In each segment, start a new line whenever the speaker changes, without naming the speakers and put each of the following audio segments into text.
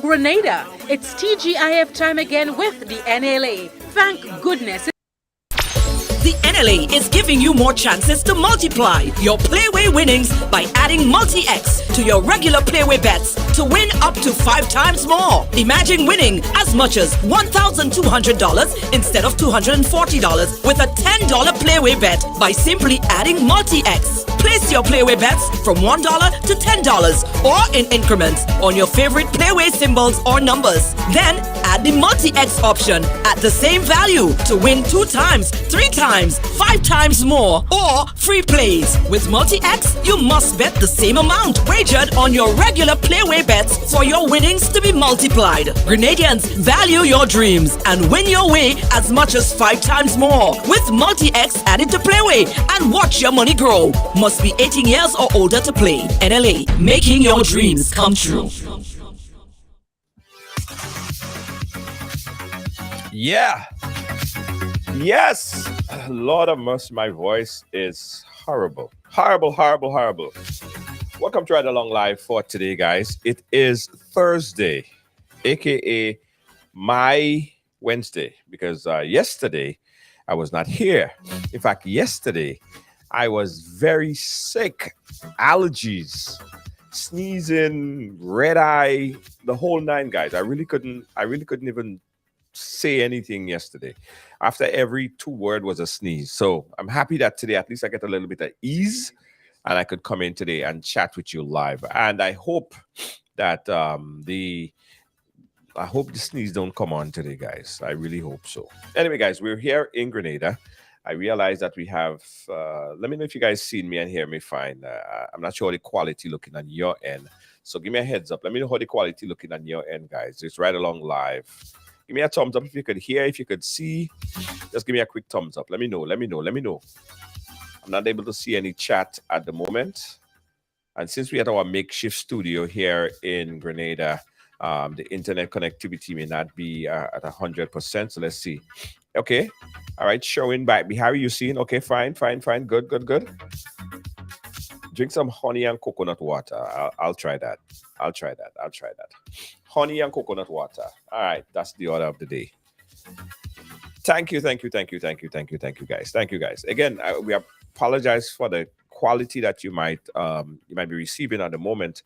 Grenada. It's TGIF time again with the NLA. Thank goodness.
The NLA is giving you more chances to multiply your Playway winnings by adding Multi-X to your regular Playway bets to win up to 5 times more. Imagine winning as much as $1,200 instead of $240 with a $10 Playway bet by simply adding Multi-X. Place your Playway bets from $1 to $10 or in increments on your favorite Playway symbols or numbers. Then add the Multi-X option at the same value to win 2 times, 3 times, 5 times more or free plays. With Multi-X, you must bet the same amount wagered on your regular Playway bets for your winnings to be multiplied. Grenadians, value your dreams and win your way as much as 5 times more with Multi-X added to Playway and watch your money grow. Must be 18 years or older to play. NLA, making your dreams come true.
Yeah. Yes. Lord of mercy, my voice is horrible. Horrible. Welcome to Ride Along Live for today, guys. It is Thursday, aka my Wednesday, because yesterday I was not here. In fact, yesterday I was very sick, allergies, sneezing, red eye, the whole nine, guys. I really couldn't even say anything yesterday. After every 2 word was a sneeze. So I'm happy that today at least I get a little bit of ease and I could come in today and chat with you live. And I hope that the sneeze don't come on today, guys. I really hope so. Anyway, guys, we're here in Grenada. I realize that we have, let me know if you guys see me and hear me fine. I'm not sure how the quality looking on your end. So give me a heads up. Let me know how the quality looking on your end, guys. It's Right Along Live. Give me a thumbs up if you could hear, if you could see. Just give me a quick thumbs up. Let me know. I'm not able to see any chat at the moment. And since we had our makeshift studio here in Grenada, the internet connectivity may not be at 100%. So let's see. Okay. All right. Showing back. How are you seeing? Okay. Fine. Good. Drink some honey and coconut water. I'll try that. Honey and coconut water. All right. That's the order of the day. Thank you, guys. Thank you, guys. Again, we apologize for the quality that you might be receiving at the moment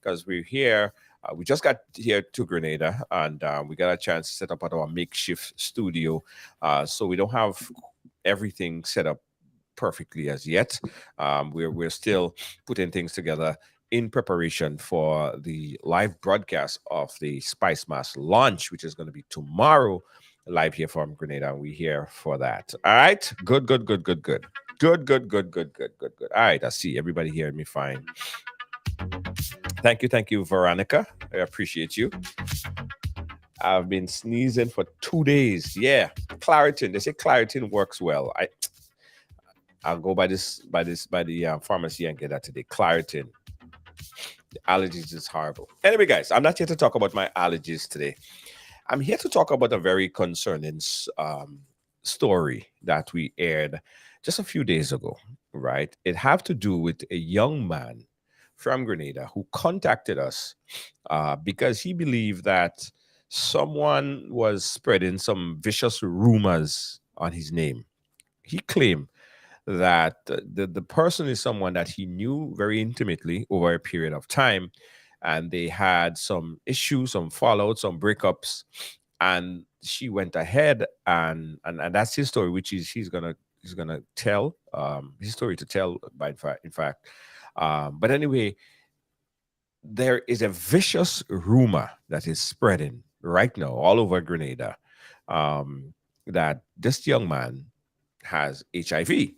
because we're here. We just got here to Grenada and we got a chance to set up at our makeshift studio. So we don't have everything set up perfectly as yet. We're still putting things together in preparation for the live broadcast of the Spice Mass launch, which is going to be tomorrow, live here from Grenada, and we're here for that. All right, good. Good. All right, I see everybody hearing me fine. Thank you, Veronica. I appreciate you. I've been sneezing for 2 days. Yeah, Claritin. They say Claritin works well. I'll go by the pharmacy and get that today. Claritin. The allergies is horrible. Anyway, guys, I'm not here to talk about my allergies today. I'm here to talk about a very concerning story that we aired just a few days ago, right? It have to do with a young man from Grenada who contacted us because he believed that someone was spreading some vicious rumors on his name. He claimed that the person is someone that he knew very intimately over a period of time, and they had some issues, some fallout, some breakups, and she went ahead and that's his story, which is he's gonna tell his story to tell by in fact. But anyway, there is a vicious rumor that is spreading right now all over Grenada, um, that this young man has HIV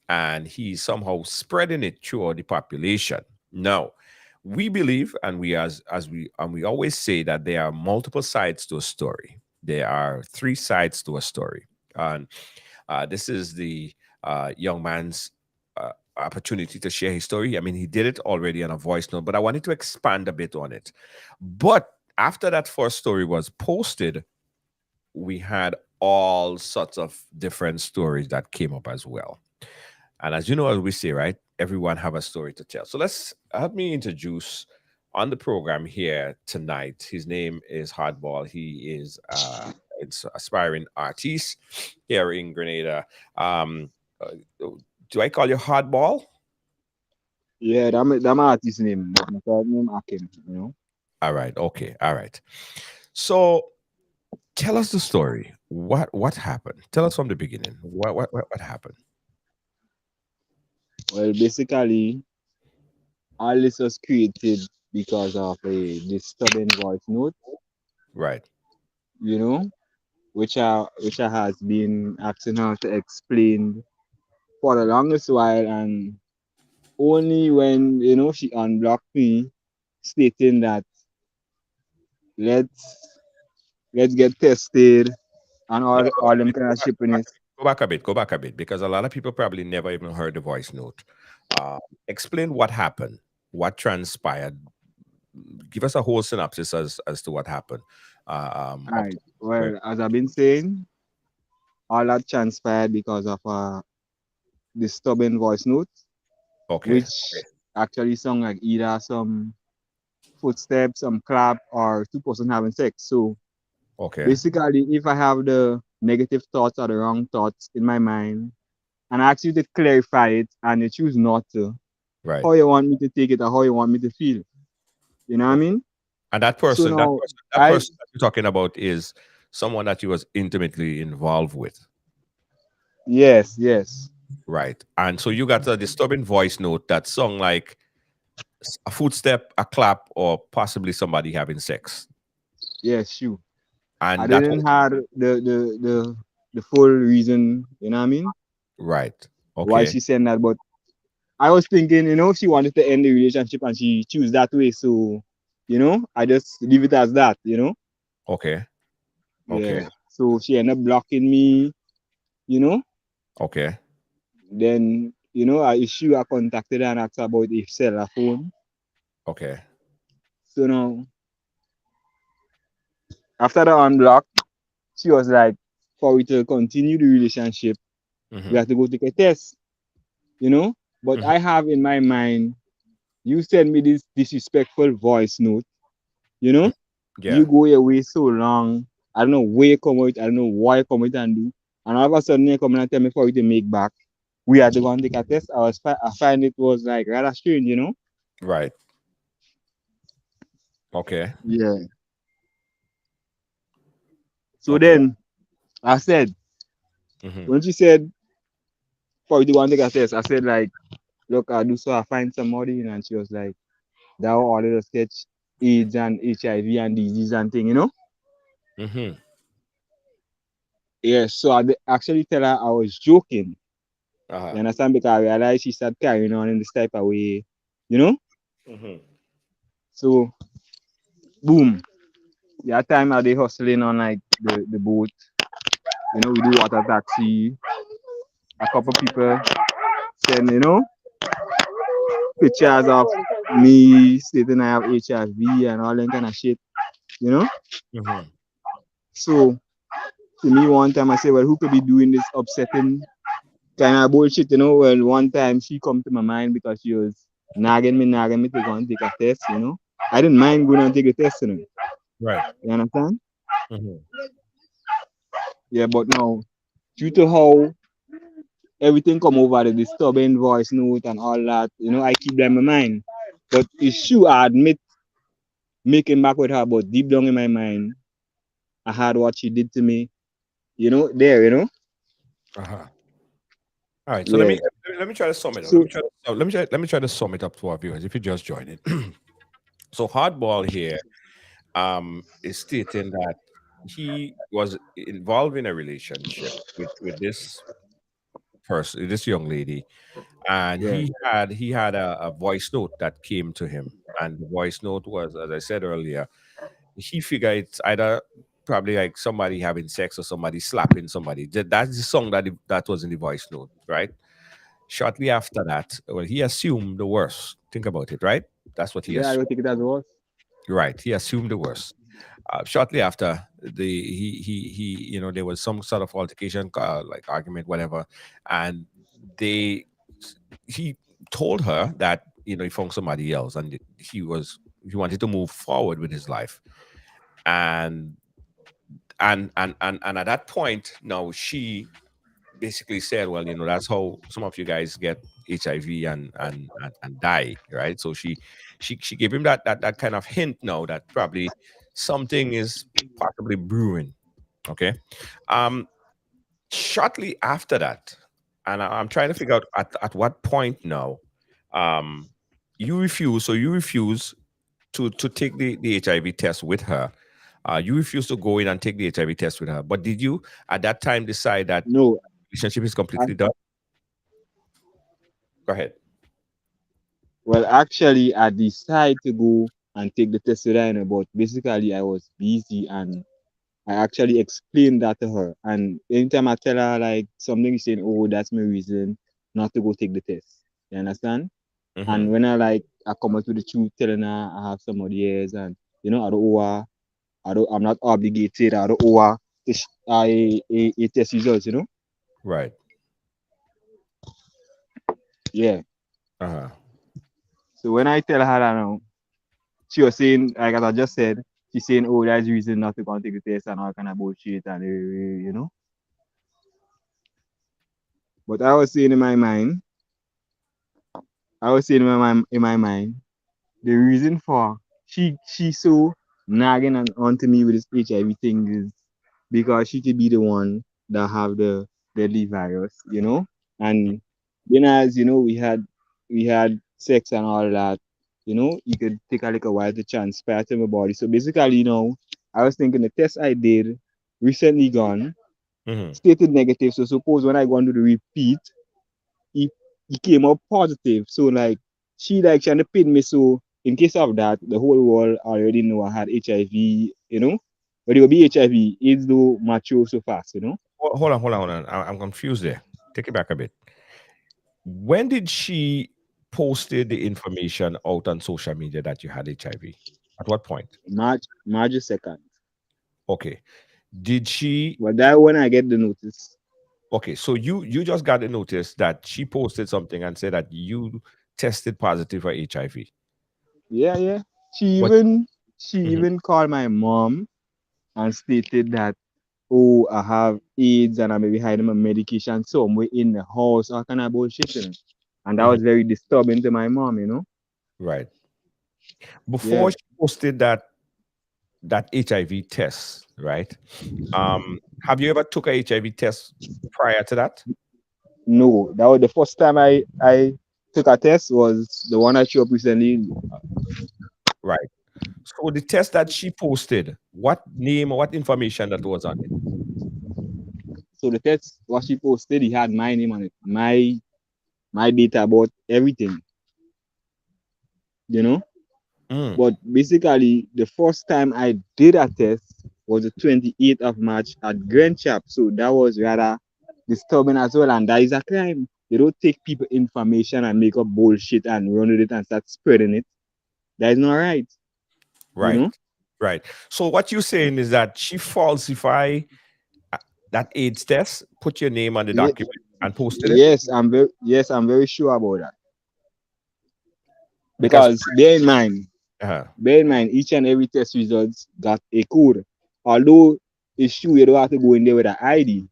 and he's somehow spreading it throughout the population. Now, we believe, and we always say that there are multiple sides to a story. There are three sides to a story, and this is the young man's opportunity to share his story. I mean, he did it already on a voice note, but I wanted to expand a bit on it. But after that first story was posted, we had all sorts of different stories that came up as well. And as you know, as we say, right, everyone have a story to tell. So let's help me introduce on the program here tonight. His name is Hardball. He is it's aspiring artist here in Grenada. Uh, do I call you Hardball?
Yeah, that my artist name, but my third name Akim, you know.
All right. Okay. All right. So tell us the story. What happened? Tell us from the beginning. What happened?
Well, basically, all this was created because of a disturbing voice note,
Right.
you know, which I has been asking her to explain for the longest while, and only when she unblocked me, stating that let's let's get tested and
No, no,
all them kind of shippiness.
go back a bit. Go back a bit because a lot of people probably never even heard the voice note. Explain what happened, what transpired. Give us a whole synopsis as to what happened. Up to
Right.
where.
Well, as I've been saying, all that transpired because of a disturbing voice note,
Okay.
which actually sound like either some footsteps, some clap, or two person having sex. So
Okay.
basically, if I have the negative thoughts or the wrong thoughts in my mind, and I ask you to clarify it, and you choose not to,
Right.
how you want me to take it or how you want me to feel. You know what I
Okay.
mean?
And that
So
person, that
now
person, that
I
person that you're talking about is someone that you was intimately involved with.
yes, yes,
Right. And so you got a disturbing voice note that song like a footstep, a clap, or possibly somebody having sex.
yes, sure. I
And that
didn't
was
have the full reason, you know what I mean?
right.
Why
Okay.
she said that, but I was thinking, she wanted to end the relationship and she choose that way. So, I just leave it as that.
Okay. Okay.
Yeah. So she ended up blocking me, you know.
Okay.
Then, I contacted her and asked her about if sell her phone.
Okay.
So now, after the unblock, she was like, for we to continue the relationship, we
Mm-hmm.
have to go take a test, you know. But
Mm-hmm.
I have in my mind, you send me this disrespectful voice note, you know. You
Yeah.
go away so long. I don't know where you come out. I don't know why you come out and do. And all of a sudden you come and tell me for you to make back. We had to go and take a test. I find it was like rather strange.
Right. Okay.
Yeah. So
Okay.
then I said,
Mm-hmm.
when she said for you to go and take a test, I said like, look, I do so I find somebody, and she was like, that will order to sketch AIDS and HIV and disease and thing.
Mm-hmm.
Yeah, so actually tell her I was joking. You
Uh-huh.
understand? Because I realized she started carrying on in this type of way, you know?
Mm-hmm.
So, boom. That time I they hustling on like the boat. We do water taxi. A couple people send, pictures of me stating I have HIV and all that kind of shit, you know?
Mm-hmm.
So, to me one time. I said, well, who could be doing this upsetting kind of bullshit, you know? Well, one time she come to my mind because she was nagging me to go and take a test, you know? I didn't mind going and take a test, you know?
Right.
You understand?
Mhm.
Yeah, but now, due to how everything come over the disturbing voice note and all that, you know, I keep them in mind. But it's true, I admit making back with her, but deep down in my mind, I had what she did to me, you know, there, you know?
Uh-huh. All right. So let
Yeah.
me let me try to sum it up.
So,
Let me try to sum it up to our viewers if you just joined it. So hardball here is stating that he was involved in a relationship with this person, this young lady, and
yeah.
he had a voice note that came to him, and the voice note was, as I said earlier, he figured it's either probably like somebody having sex or somebody slapping somebody. That's the song that was in the voice note, right? Shortly after that, well, he assumed the worst. Think about it, right? That's what he
Yeah, I
assumed.
don't think that was.
Right, he assumed the worst. Shortly after, there was some sort of altercation, like argument, whatever, and they he told her that he found somebody else, and he wanted to move forward with his life, and and at that point, now she basically said, well, that's how some of you guys get HIV and die, right? So she gave him that kind of hint now that probably something is possibly brewing. Okay. Um, Shortly after that, and I'm trying to figure out at what point now, um, you refuse to take the HIV test with her. You refuse to go in and take the HIV test with her. But did you at that time decide that
No,
relationship is
I,
completely done? Go ahead.
well, actually, I decided to go and take the test with her, you know, but basically, I was busy and I actually explained that to her. And anytime I tell her like something, she's saying, oh, that's my reason not to go take the test. You understand? And
Hmm.
when I come out to the truth, telling her I have somebody else and, you know, I don't owe her, I'm not obligated, I don't owe her a test results, you know?
Right.
Yeah.
Uh-huh.
So when I tell her that now, she was saying, like as I just said, she's saying, oh, that's the reason not to go and take the test and all kind of bullshit and you know. But I was saying in my mind, I was saying in my mind, the reason for she so nagging and onto me with this HIV thing is because she could be the one that have the deadly virus, you know. And then as you know, we had sex and all that, you know, you could take a little while to transpire to my body. So basically, you know, I was thinking the test I did recently gone
Hmm.
stated negative. So suppose when I go and do the repeat, he, he came up positive. So like she like trying to pin me. So in case of that, the whole world already know I had HIV, you know. But it will be HIV, AIDS though mature so fast, you know.
Hold on. I'm confused there. Take it back a bit. When did she posted the information out on social media that you had HIV? At what point?
March 2nd.
Okay. Did she
But that when I get the notice.
Okay, so you just got a notice that she posted something and said that you tested positive for HIV.
Yeah, yeah. She
But
even she
Mhm.
even called my mom and stated that oh I have AIDS and I may be hiding my medication somewhere in the house, all kind of bullshit, you know? And that
Mhm.
was very disturbing to my mom, you know.
Right. Before
Yeah.
she posted that HIV test, right? Have you ever took a HIV test prior to that?
No, that was the first time I took a test was the one I showed up recently.
Right. So the test that she posted, what name or what information that was on it?
So the test what she posted, he had my name on it, my data about everything, you know.
Mm.
But basically, the first time I did a test was the 28th of March at Grand Chap. So that was rather disturbing as well, and that is a crime. They don't take people information and make up bullshit and run with it and start spreading it. That is not right, you
Right.
know.
Right. So what you're saying is that she falsified that AIDS test, put your name on the
Ye-
document and posted it?
yes, I'm very sure about that.
Because
Because
uh,
bear in mind, each and every test results got a code. Although it's true you don't have to go in there with an ID.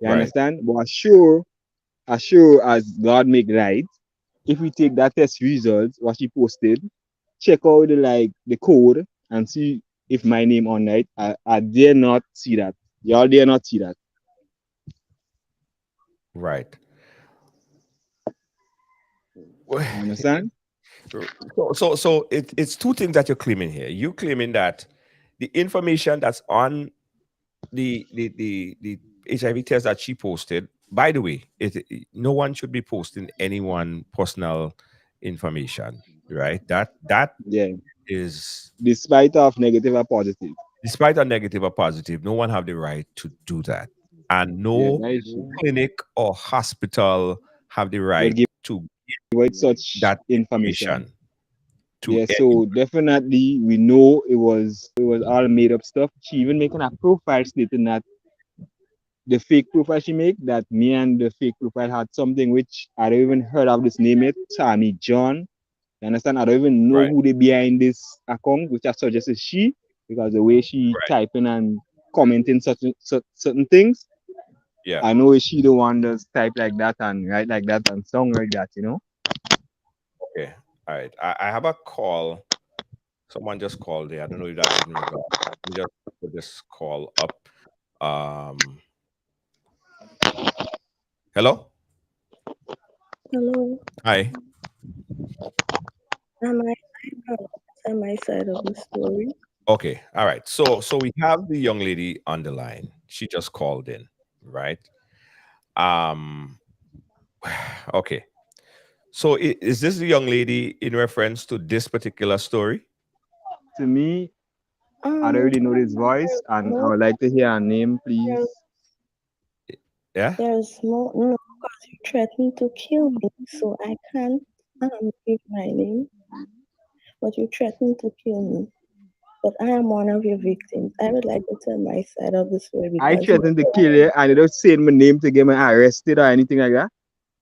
You
right,
understand? But as sure as God make right, if we take that test results, what she posted, check out the code and see if my name on it. I dare not see that. Y'all dare not see that.
right.
You understand?
So it's two things that you're claiming here. You claiming that the information that's on the HIV test that she posted. By the way, no one should be posting anyone personal information, right? That
Yeah.
is,
Despite of negative or positive.
despite a negative or positive, no one have the right to do that, and
Yeah,
no
that is true.
clinic or hospital have the
Would
right
give
to
out such
that
information.
information to
Yeah,
anyone.
so definitely we know it was all made up stuff. She even making a profile stating that the fake profile she make, that me and the fake profile had something which I don't even heard of this name yet, Tammy John. You understand? I don't even know
Right,
who they behind this account, which I suggest is she, because the way she
right,
typing and commenting certain things,
yeah.
I know she the one that's type like that and write like that and song like that.
Okay, all right. I have a call. Someone just called there. I don't know if that's in regard. Let me just put this call up. Um, Hello.
Hello,
Hi.
I tell my side of the story.
Okay. All right. So we have the young lady on the line. She just called in, right? Um. Okay. So is this the young lady in reference to this particular story?
To me, I
Um,
already know this voice and I
no,
would like to hear her name, please.
there,
Yeah.
there's no, because you threatened to kill me, so I can't give my name, but you threatened to kill me. But I am one of your victims. I would like to tell my side of the story
I
because you
threatened to kill
said
you and you don't say my name to get me arrested or anything like that.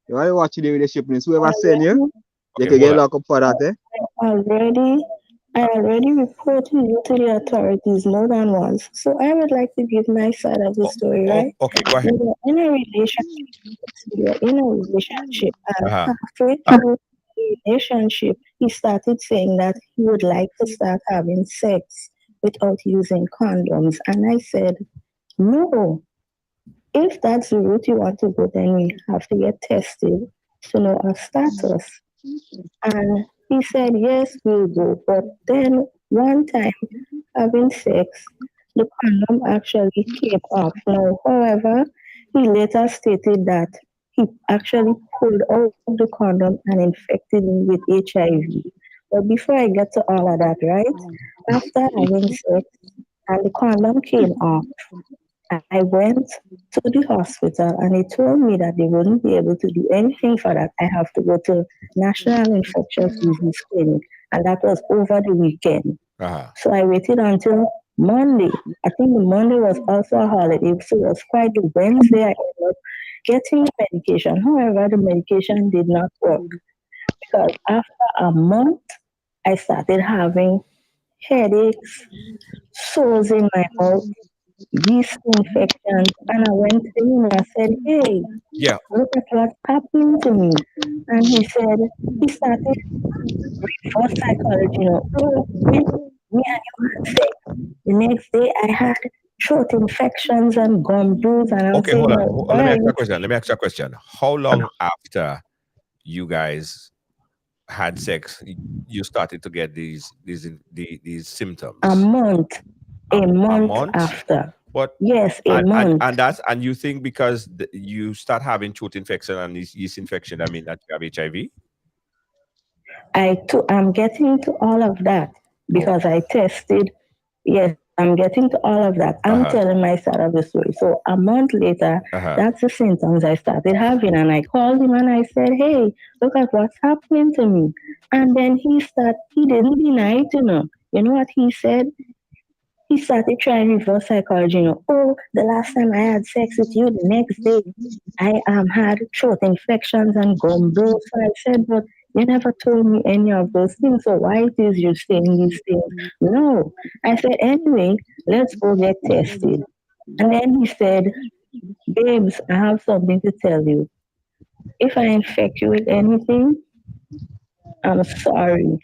You want to watch the leadership in whoever send you,
already,
you
Okay.
can
Hold
get
on.
locked up for that, eh?
already, I
Uh,
already reported you to the authorities more than once. So I would like to give my side of the story, right?
Okay. Go ahead.
We were in a relationship. We were in a relationship, and
Uh-huh.
halfway through the relationship, he started saying that he would like to start having sex without using condoms. And I said, no, if that's the route you want to go, then we have to get tested to know our status. And he said, yes, we'll go. But then one time having sex, the condom actually came off. Now, however, he later stated that he actually pulled out the condom and infected me with HIV. But before I get to all of that, right? After having sex and the condom came off, I went to the hospital and they told me that they wouldn't be able to do anything for that. I have to go to National Infectious Disease Clinic, and that was over the weekend.
Uh-huh.
So I waited until Monday. I think the Monday was also a holiday, so it was quite the Wednesday I ended up getting the medication. However, the medication did not work because after a month, I started having headaches, sores in my mouth, yeast infections, and I went to him and I said, hey,
Yeah.
look at what's happening to me. And he said, he started reverse psychology. Oh, when me and you had sex, the next day I had throat infections and gum bruise, and I'm
Okay.
saying,
Hold on.
no,
Let
why
me
are
ask you
you
a question. Let me ask you a question. How long after you guys had sex, you started to get these
a
symptoms?
month,
A,
a
a
month
month?
after?
But
Yes, a month.
and you think because you start having throat infection and yeast infection, that mean that you have HIV?
I'm getting to all of that
Oh,
because I tested. Yes, I'm getting to all of that. I'm
uh-huh,
telling my side of the story. So a month later,
uh-huh.
that's the symptoms I started having, and I called him and I said, "Hey, look at what's happening to me." And then he didn't deny it. You know what he said? he started trying reverse psychology. Oh, the last time I had sex with you, the next day I had throat infections and gumbo. So I said, but you never told me any of those things. So why it is you saying these things? No. I said, anyway, let's go get tested. And then he said, babes, I have something to tell you. If I infect you with anything, I'm sorry.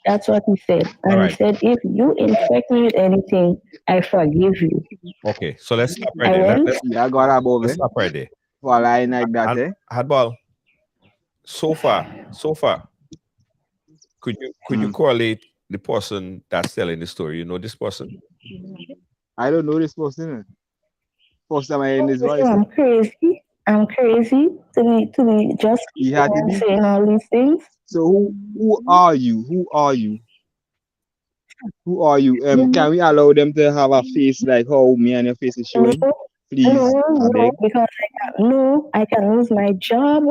That's what he said.
All
And he
right.
said, if you infect me with anything, I forgive you.
Okay. So let's stop right
I
there.
went,
Yeah, God above
Let's
it.
stop right there.
For lying like that,
And
eh?
Hardball. So far, could you
Mm.
correlate the person that's telling the story? You know this person?
I don't know this person. First time I hear his
you
voice,
I'm crazy. I'm crazy to be just
he had to
and
be.
saying all these things.
So who are you? Who are you? Who are you?
No,
Can we allow them to have a face like how me and your face is
no,
showing? Please, I
no,
beg.
because I can lose my job.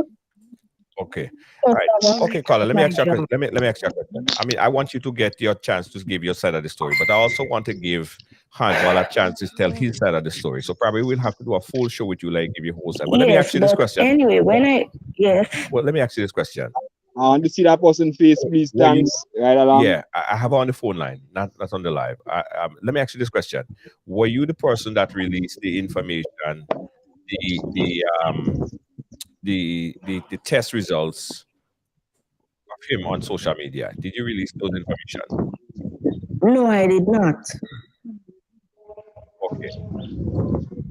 Okay. All
First
right.
of all, I
Okay, Carla,
can
let
lose
me
my
ask you a question.
job.
Let me ask you a question. I mean, I want you to get your chance to give your side of the story, but I also want to give Hardball a chance to tell his side of the story. So probably we'll have to do a full show with you, like give you whole side. But let me ask
Yes,
you this
but
question.
anyway, yes,
Well, let me ask you this question.
I want to see that person face, please.
Were you?
Thanks. Right along.
Yeah, I have her on the phone line, not on the live. Let me ask you this question: were you the person that released the information, the the um the test results of him on social media? Did you release those information?
no, I did not.
Okay.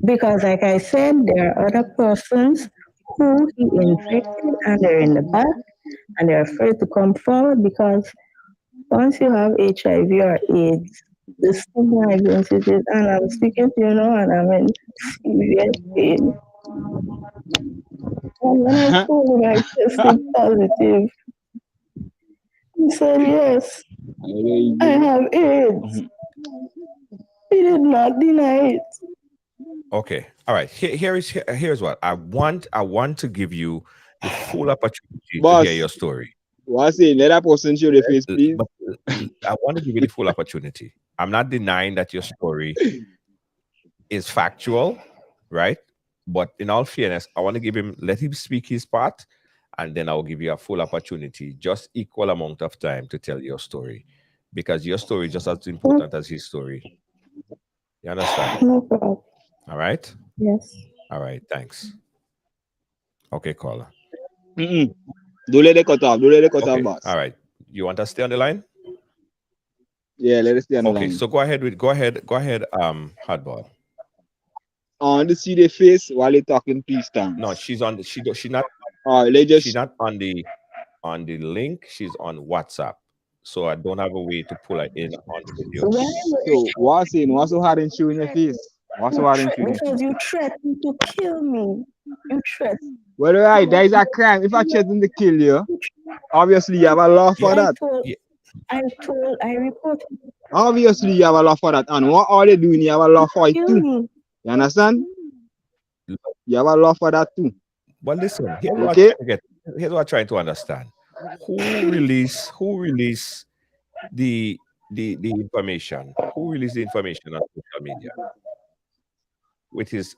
Because, like I said, there are other persons who he infected and they're in the back and they're afraid to come forward because once you have HIV or AIDS, the stigma against it is, and I'm speaking to you now and I'm in serious pain. And when I told him I tested positive, he said, yes, I have AIDS. He did not deny it.
Okay. All right. Here's what I want to give you the full opportunity to hear
Boss,
your story.
what's it? Let that person show the face, please.
But I want to give you the full opportunity. I'm not denying that your story is factual, right? But in all fairness, I want to let him speak his part, and then I'll give you a full opportunity, just equal amount of time to tell your story, because your story is just as important as his story. You understand?
No problem.
All right.
Yes.
All right. Thanks. Okay, caller.
Mm-mm. Don't let it cut off. Don't let it cut off,
Okay.
boss.
All right. You want to stay on the line?
Yeah, let us stay on the
Okay.
line.
So go ahead. Hardball.
I want to see the face while you're talking, please.
No,
Thanks.
she's on. She's not.
All right, let's
She's
just.
not on the link. She's on WhatsApp. So I don't have a way to pull her in on the video.
Why
So, what's in? What's so hard in showing your face? What's so hard in showing your face?
because you threatened to kill me. You threatened.
Well, all right, that is a crime. If I threaten to kill you, obviously you have a law for that.
Yeah.
I reported
Obviously you have a law for that. And what are they doing? You have a law for it
kill
too.
me.
You understand? You have a law for that too.
But listen,
Okay?
here's what I'm trying to understand. Who released the information? Who released the information on social media with his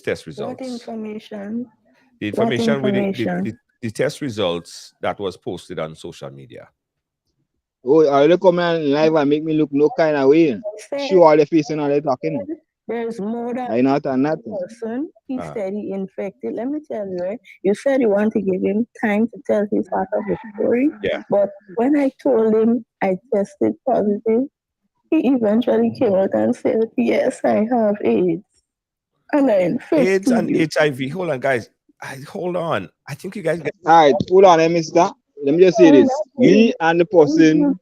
test
What
results?
information?
The
What
information with
information?
the test results that was posted on social media.
Oh, are you come and live and make me look no kind of way? Show all the face and all the talking.
There's more than
I not and nothing.
person. He said he infected. Let me tell you, right? You said you want to give him time to tell his part of the story.
Yeah.
But when I told him I tested positive, he eventually came out and said, yes, I have AIDS. And I infected
AIDS and
you.
HIV. Hold on, guys. Hold on. I think you guys get
All right, hold on, mister. Let me just say this. Me and the person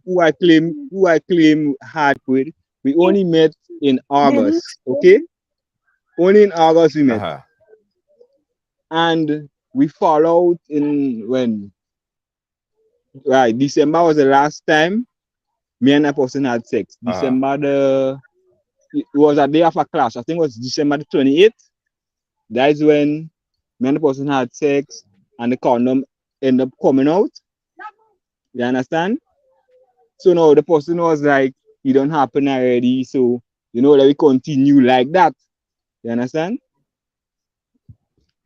who I claim had with, we only met in August. Okay? Only in August we met. And we followed in when? Right, December was the last time me and that person had sex. It was a day after class. I think it was December the 28th. That is when me and the person had sex and the condom ended up coming out. You understand? So now the person was like, it don't happen already. So, let we continue like that. You understand?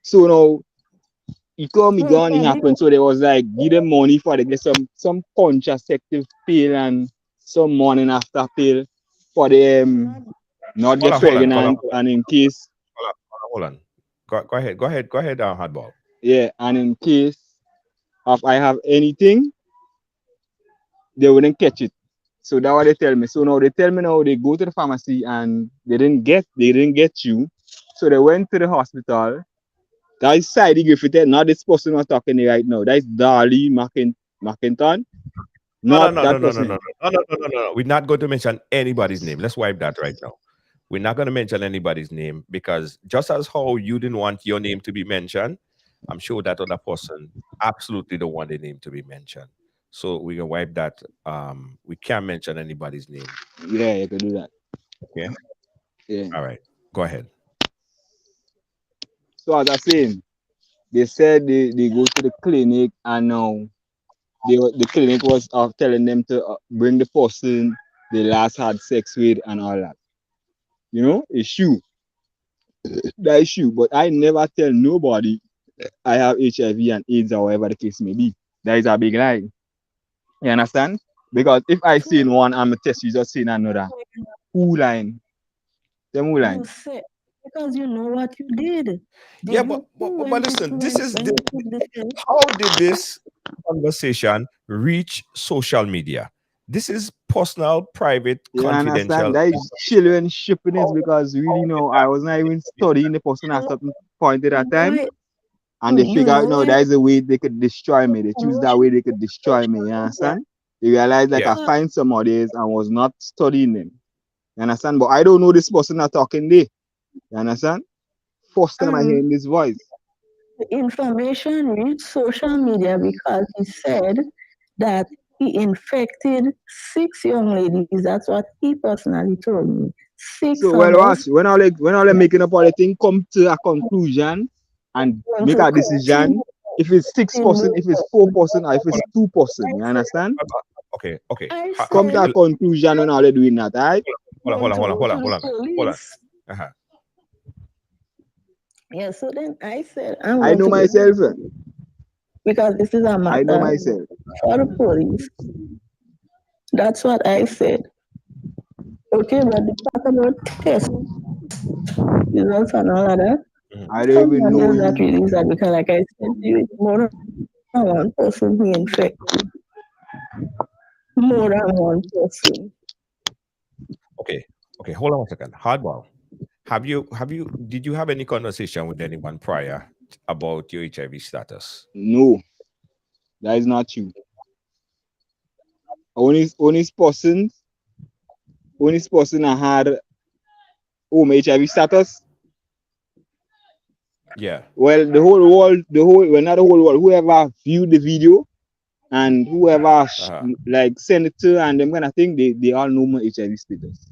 So now, he called me
So
gone, it
for me,
happened. So there was like, give them money for to get some contraceptive pill and some morning after pill for them not
Hold
get
on, hold on,
pregnant
hold on,
and in case,
hold on, hold on. Go ahead, hardball.
yeah, and in case of I have anything, they wouldn't catch it. So that's what they tell me. So now they tell me now they go to the pharmacy and they didn't get you. So they went to the hospital. That is Sadie Griffith, not this person we're talking right now. That is Darlie McInton,
No, no,
not
no, no,
that
no, no, no,
person.
no, no, no, no, no. We're not going to mention anybody's name. Let's wipe that right now. We're not going to mention anybody's name because just as how you didn't want your name to be mentioned, I'm sure that other person absolutely don't want their name to be mentioned. So we can wipe that. We can't mention anybody's name.
Yeah, you can do that.
Okay.
Yeah.
All right. Go ahead.
So as I saying, they said they go to the clinic and now the clinic was telling them to bring the person they last had sex with and all that. Issue. That issue. But I never tell nobody I have HIV and AIDS or whatever the case may be. That is a big lie. You understand? Because if I
so
say in one, I'm a test result saying another. Who lying? Them who
you
lying?
said because you know what you did.
Yeah,
Did you
but
when you
listen,
when when you took the test?
how did this conversation reach social media? This is personal, private,
You understand?
confidential
That is
information.
children shipping it
How,
because really
how did
no, I
that
was not even
get
studying the person at
So
certain point at that time.
why
And they
you
figure
know
out no,
why
that is the way they could destroy me. They choose that way
promotion
they could destroy me. You
social media?
understand? They realize like I
yeah.
Because
find some others and was not studying them. You understand? But I don't know this person not talking there. You understand? First time I
um
hearing this voice.
the information reached social media because he said that he infected 6 young ladies. That's what he personally told me. Six
So
of
well
us
watch when all they making up all the thing come to a conclusion and
going
make
to
a
continue
decision if it's six
in
person,
more
if it's four
person.
person, or if it's
I
2 person.
I
You
said,
understand?
Okay, okay.
I
Come to
said,
a conclusion when all they doing that, alright?
going to go
Hold
to
on,
the
hold on, hold on.
police.
Uh-huh.
Yeah, so then I said, I'm
I
going
know
to go
myself.
because this is a
I know
matter
myself.
for the police. That's what I said. Okay, but the part about test results and all of that,
Mhm.
I don't even
somebody
know
else that
you.
released that because, like I said, you it's more than one person who infected, more than one person.
Okay, okay. Hold on a second. Hardball. Did you have any conversation with anyone prior about your HIV status?
No, that is not you. Only person I had my HIV status.
Yeah.
Well, well, not the whole world, whoever viewed the video and whoever
Uh-huh.
like send it to and them kind of thing, they all know my HIV status.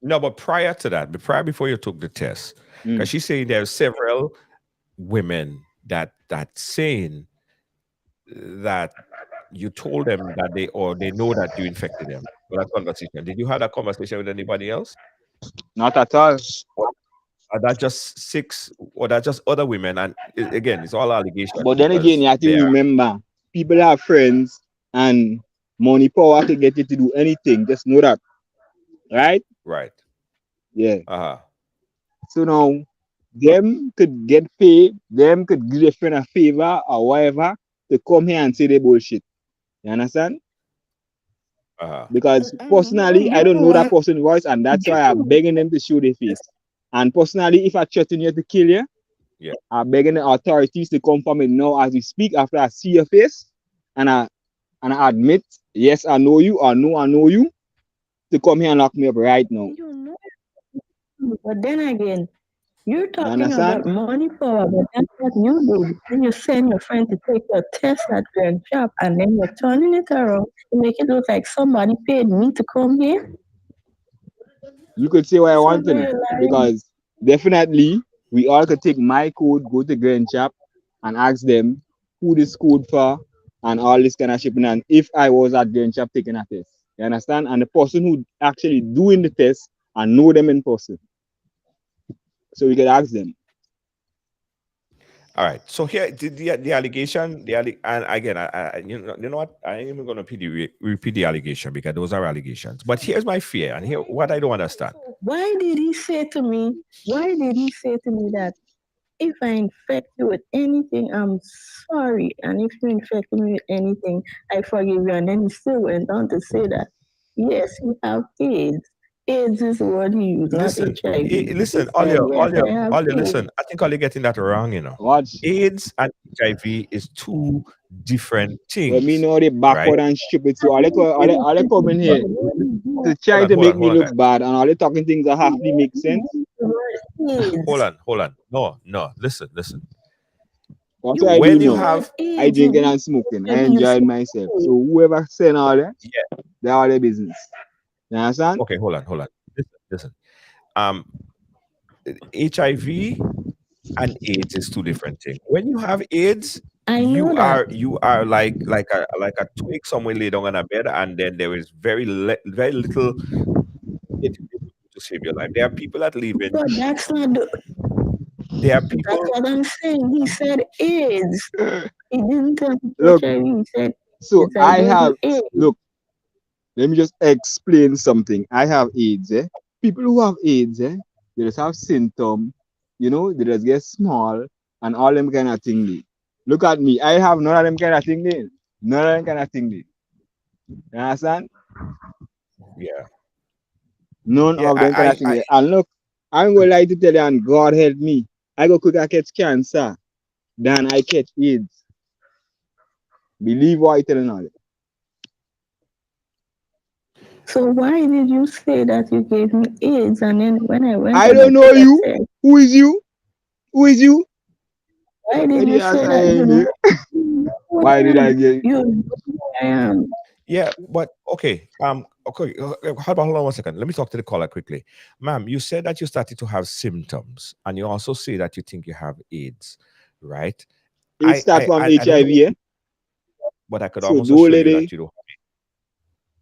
No, but prior to that, prior before you took the test, because
Mm.
she's saying there are several women that saying that you told them that they know that you infected them. For that conversation. Did you have that conversation with anybody else?
Not at all.
Or are that just six or that just other women? And again, it's all allegations
But then again,
because
you have to
they are
remember, people have friends and money power to get you to do anything. Just know that, right?
right.
Yeah.
Uh-huh.
So now, them could get paid, them could give a friend a favor or whatever to come here and say they bullshit. You understand?
Uh-huh.
Because
No,
personally, I
you
don't know that
want
person's voice, and that's why I'm
you
begging them to show their face. And personally, if I threaten you to kill you,
Yeah.
I'm begging the authorities to come for me now as we speak after I see your face and I admit, yes, I know you, or no, I know you, to come here and lock me up right now.
you know, but then again, you're
You
talking
understand?
about money power, but that's what you did. Then you send your friend to take your test at Grand Shop, and then you're turning it around to make it look like somebody paid me to come here.
You could say what I
So
want
now
to,
you're lying.
because definitely we all could take my code, go to Grand Shop, and ask them who this code for and all this kind of shipping. And if I was at Grand Shop taking a test. You understand? And the person who actually doing the test and know them in person. So we can ask them.
All right. So here the allegation, and again, you know what? I ain't even going to repeat the allegation because those are allegations. But here's my fear, and here what I don't understand.
Why did he say to me? Why did he say to me that if I infect you with anything, I'm sorry, and if you infect me with anything, I forgive you. And then he still went on to say that yes, you have AIDS. AIDS is what he used, not
Listen,
HIV. He
listen,
said yes, I have
all you
AIDS.
listen. I think all you're getting that wrong. You know,
Watch.
AIDS and HIV is two different
But me
things,
know they
right?
backward and stupid. So all they come in here to try to make me
Hold on,
look
guys.
bad, and all they talking things that halfly make sense.
Hold on. No. Listen.
What
You
I do
When you
you
know,
got
have,
I
AIDS.
drinking and smoking. I
And you
enjoying
say,
myself. So whoever saying all that,
yeah.
they are their business. You understand?
Okay, hold on. Listen. Um, HIV and AIDS is two different things. When you have AIDS,
I know that.
you are like a twig somewhere laid down on a bed, and then there is very little it can do to save your life. There are people that live in.
But that's not the,
There are
that's
people.
what I'm saying. He said AIDS. He didn't tell me
Look,
HIV. He said
so
yes, I
I
gave
have
you AIDS.
look, let me just explain something. I have AIDS, eh? People who have AIDS, eh? They just have symptoms, they just get small and all them kind of thing there. Look at me. I have none of them kind of thing there. None of them kind of thing there. You understand?
Yeah,
None
yeah.
of them kind of thing there. And look, I'm gonna lie to tell you, and God help me. I go quicker catch cancer than I catch AIDS. Believe what I tell you.
So why did you say that you gave me AIDS? And then when I went
I
and I
don't know
took a
you.
test,
Who is you? Who is you?
why did
Any
you say
answer
that you
in
know
there?
who
Why
I
did I
am?
get
You know who I am.
Yeah, but okay. Okay. Hold on 1 second. Let me talk to the caller quickly, ma'am. You said that you started to have symptoms, and you also say that you think you have AIDS, right?
it start from
I don't know,
HIV, eh?
but I could
So
almost
do
assure you
lady.
that you don't,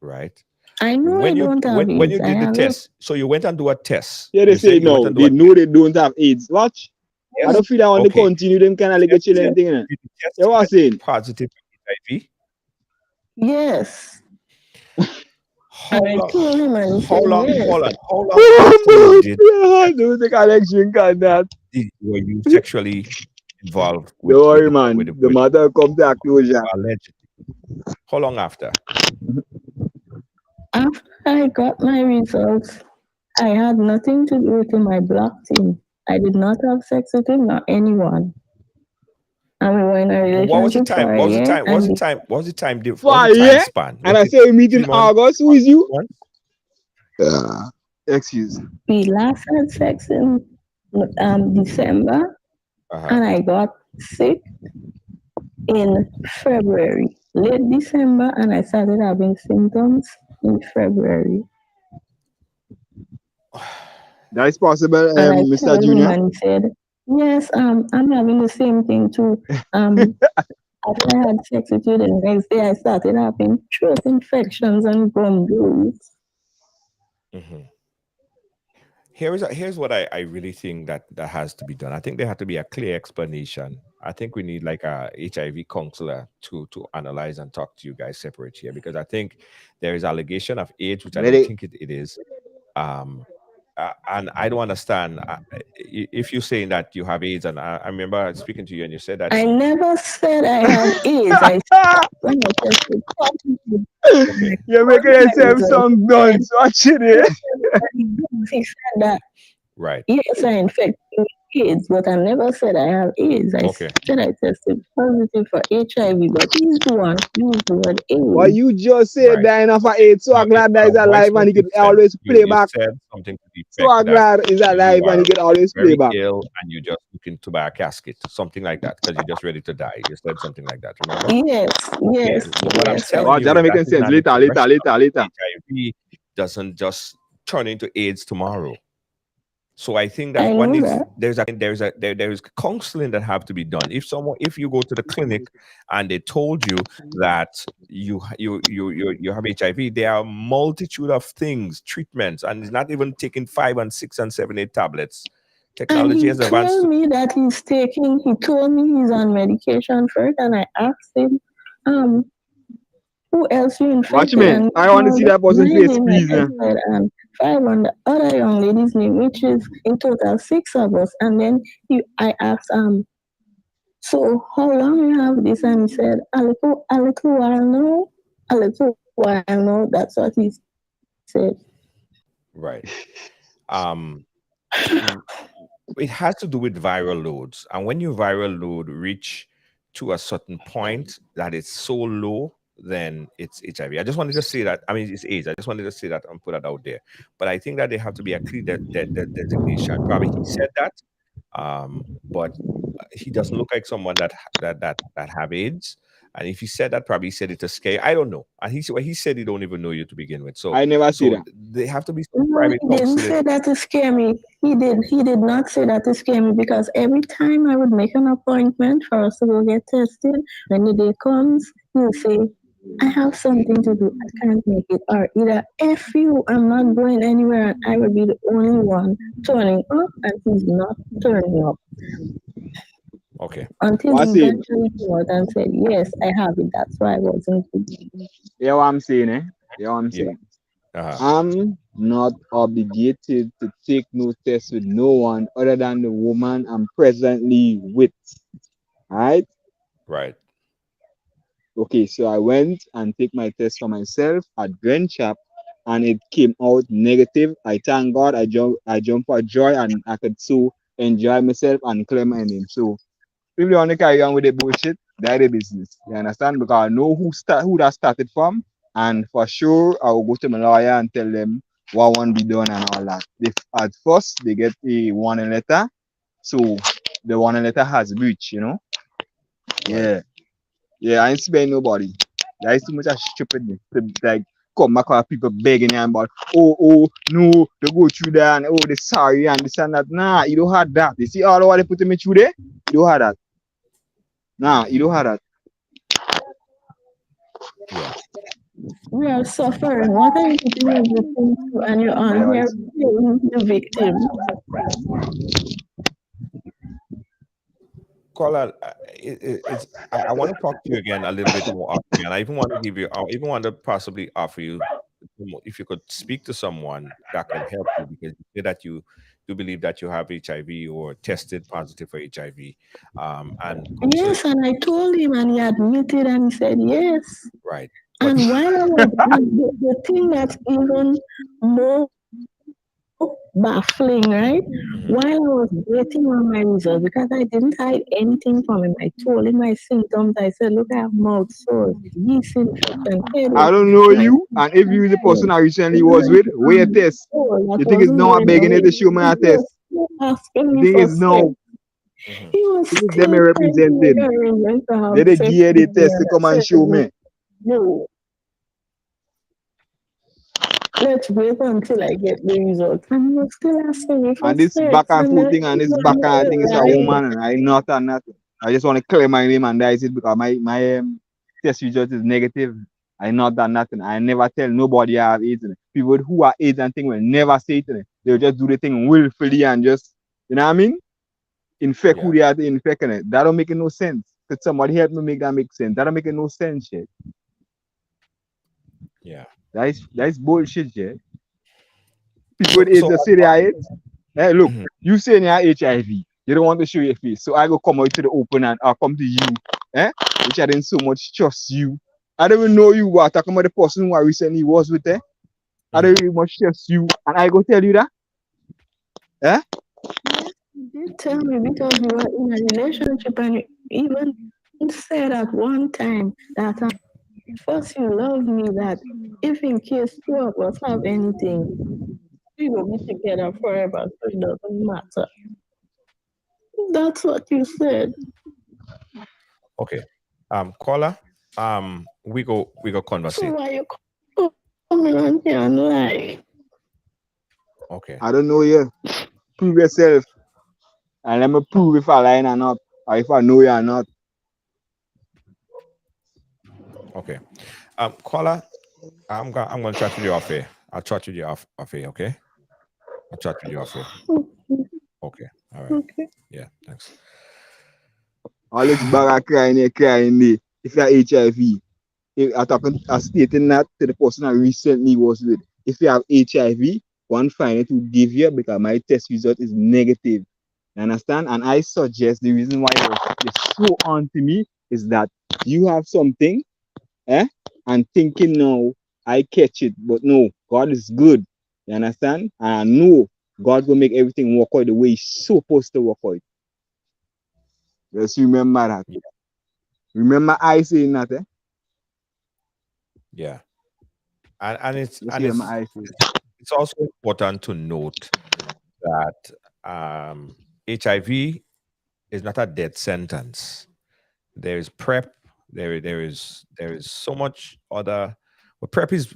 right?
I know I
When
don't have
when you
AIDS. I
did the
have it.
test, so you went and do a test.
Yeah, they
You
say
said you went
no.
and do
They
a
know they don't have AIDS. Watch. I
yes.
don't feel I want to
Okay.
continue them kind of like a chilling thing. Eh?
Did the test
You what
get
saying?
positive for HIV?
Yes.
How
And I
long?
told him and he
How
said
long?
yes.
How long after you did
Yeah, do the connection can that.
were you sexually involved
Don't worry, man. The
with
matter come to a closure.
allegedly? How long after?
After I got my results, I had nothing to do with my blocked him. I did not have sex with him, not anyone. And we were in a
What was the
relationship
time?
for a year, and
What was the time? What was
For
the
a
time
year?
span?
And
Was
I
it
say we meet in
3 months?
August. Who is you?
6 months?
Excuse.
we last had sex in December,
Uh-huh.
and I got sick in February, late December, and I started having symptoms in February.
That is possible,
And I
Mr.
told him,
Junior.
and he said, "Yes, I'm having the same thing too. Um, after I had sex with you, the next day I started having throat infections and gum bruise."
Mhm. Here's what I really think that has to be done. I think there had to be a clear explanation. I think we need like a HIV counselor to analyze and talk to you guys separate here, because I think there is allegation of AIDS, which I
Let
don't
it.
think it is. Um, and I don't understand if you're saying that you have AIDS, and I remember speaking to you and you said that.
I never said I have AIDS. I when I tested positive, when I
You're
called
making
my
yourself
results,
sound dance. Watch it here.
he said that
Right.
yes, I infected with AIDS, but I never said I have AIDS. I
Okay.
said I tested positive for HIV, but he's the one who used the word
Well,
AIDS.
you just said
Right.
dying of AIDS, so I'm glad that
Your
is
voice
alive and
don't
he could
make sense.
always play
You
back.
said something to the
So
effect
I'm
that
glad he's
you
alive and he
are
could always play
very
back.
ill and you're just looking to buy a casket, something like that, because you're just ready to die. You said something like that. Remember?
Yes,
Yeah.
yes,
So what I'm
yes, I
telling
Well,
you
that
is
don't make
that
any
is
sense.
not the
Later, later,
progression of
later, later.
HIV doesn't just turn into AIDS tomorrow. So I think
I
that one
know
needs
that.
there's counseling that have to be done. If you go to the clinic and they told you that you have HIV, there are a multitude of things, treatments, and it's not even taking 5 and 6 and 7, 8 tablets.
And
Technology
he
has advanced.
told me that he told me he's on medication for it. And I asked him, um, who else you
Watch
infected?
me.
And
I
he
want to see
called
that
my
person face,
name, like
please.
I said, and five on the other young lady's name, which is in total six of us. And then I asked, so how long you have this? And he said, a little while now, a little while now. That's what he said.
Right. Um, w- it has to do with viral loads, and when your viral load reach to a certain point that it's so low, then it's HIV. I just wanted to say that. I mean, it's AIDS. I just wanted to say that and put that out there. But I think that they have to be a clear designation. Probably he said that, but he doesn't look like someone that have AIDS. And if he said that, probably he said it to scare. I don't know. And he said he don't even know you to begin with. So
I never see
so
that.
they have to be some
No,
private
he didn't
counseling.
say that to scare me. He did not say that to scare me because every time I would make an appointment for us to go get tested, when the day comes, he'll say, I have something to do. I can't make it. Or either F you, I'm not going anywhere and I will be the only one turning up and he's not turning up.
Okay.
Until he
What's it?
eventually came out and said, yes, I have it. That's why I wasn't good.
Yeah, what I'm saying, eh? Yeah, what I'm
Yeah.
saying.
Uh-huh.
I'm not obligated to take no test with no one other than the woman I'm presently with. Right?
Right.
Okay, so I went and take my test for myself at Grand Chap and it came out negative. I thank God I jump for joy and I could so enjoy myself and clear my name. So if they want to carry on with the bullshit, that's the business. You understand? Because I know who that started from, and for sure I will go to my lawyer and tell them what want to be done and all that. If at first they get a warning letter, so the warning letter has breach, you know?
Right.
Yeah. Yeah, I ain't sparing nobody. There is too much of stupidness to like come back with people begging you about no, they go through that and they sorry and this and that. Nah, you don't have that. You see all the what they put me through there? You don't have that. Nah, you don't have that.
Yeah.
We are suffering. What are you putting everything through? And you're on
Yeah,
here
it's,
playing the victim.
Caller, I want to talk to you again a little bit more often, and I even want to I even want to possibly offer you, if you could speak to someone that can help you, because you say that you do believe that you have HIV or tested positive for HIV, and so
Yes, and I told him, and he admitted, and he said yes.
right, but
And while I was, and the thing that's even more baffling, right? While I
Mhm.
was waiting on my results, because I didn't hide anything from him, I told him my symptoms. I said, look, I have mouth sores, yeast infection,
I
headache,
don't know
my
you, and if you the person I recently was
even
with, where a test?
that
You think it's
wasn't
now I'm
going
begging you
away.
to show me
He
a
was
test?
still asking
You
me
think
for
it's
sex.
now?
Mhm.
He was
This is them
still trying to make
representing.
arrangements to
They
have
the
sex
gear
with
they
me,
test to
and I
come and
said,
show me.
no, let's wait until I get the results. And he was still asking me for
And this back
sex,
and
and
forth thing and this back and thing is a
lying.
woman and I not and nothing. I just want to clear my name and that is it because my test result is negative. I not done nothing. I never tell nobody I have AIDS. In it. People who are AIDS and thing will never say it. In it. They'll just do the thing willfully and just, you know what I mean? Infect who
Yeah,
they are to infect in it. That don't make no sense. Could somebody help me make that make sense? That don't make no sense, shit.
yeah.
That is bullshit, shit. People
So
with AIDS
so
just say they are AIDS. Hey, look, you saying you are HIV. You don't want to show your face. So I go come out to the open and I'll come to you. Which I didn't so much trust you. I don't even know you were talking about the person who I recently was with. I don't
mhm.
really much trust you. And I go tell you that. Eh?
Yes, you did tell me because you were in a relationship, and you even said at one time that first you love me, that if in case two of us have anything, we will be together forever, so it doesn't matter. That's what you said.
Okay. Caller, we go
So
conversate.
why you coming on here and lie?
Okay.
I don't know you. Prove yourself. And let me prove if I lying or not. Or if I know you or not.
Okay. Caller, I'm gonna chat with you off here. I'll chat with you off here, okay? I'll chat with you off here. Okay. All right.
Okay.
Yeah, thanks.
All this bag crying here, crying there. If you're HIV, I'm stating that to the person I recently was with. If you have HIV, one fine it will give you because my test result is negative. You understand? And I suggest the reason why it's so on to me is that you have something, and thinking now I catch it, but no, God is good. You understand? And I know God will make everything work out the way it's supposed to work out. Just remember that. Remember I saying that,
Yeah. And it's
Just
and
remember I saying.
it's also important to note that HIV is not a death sentence. There is PrEP. There is so much other. Well, PrEP is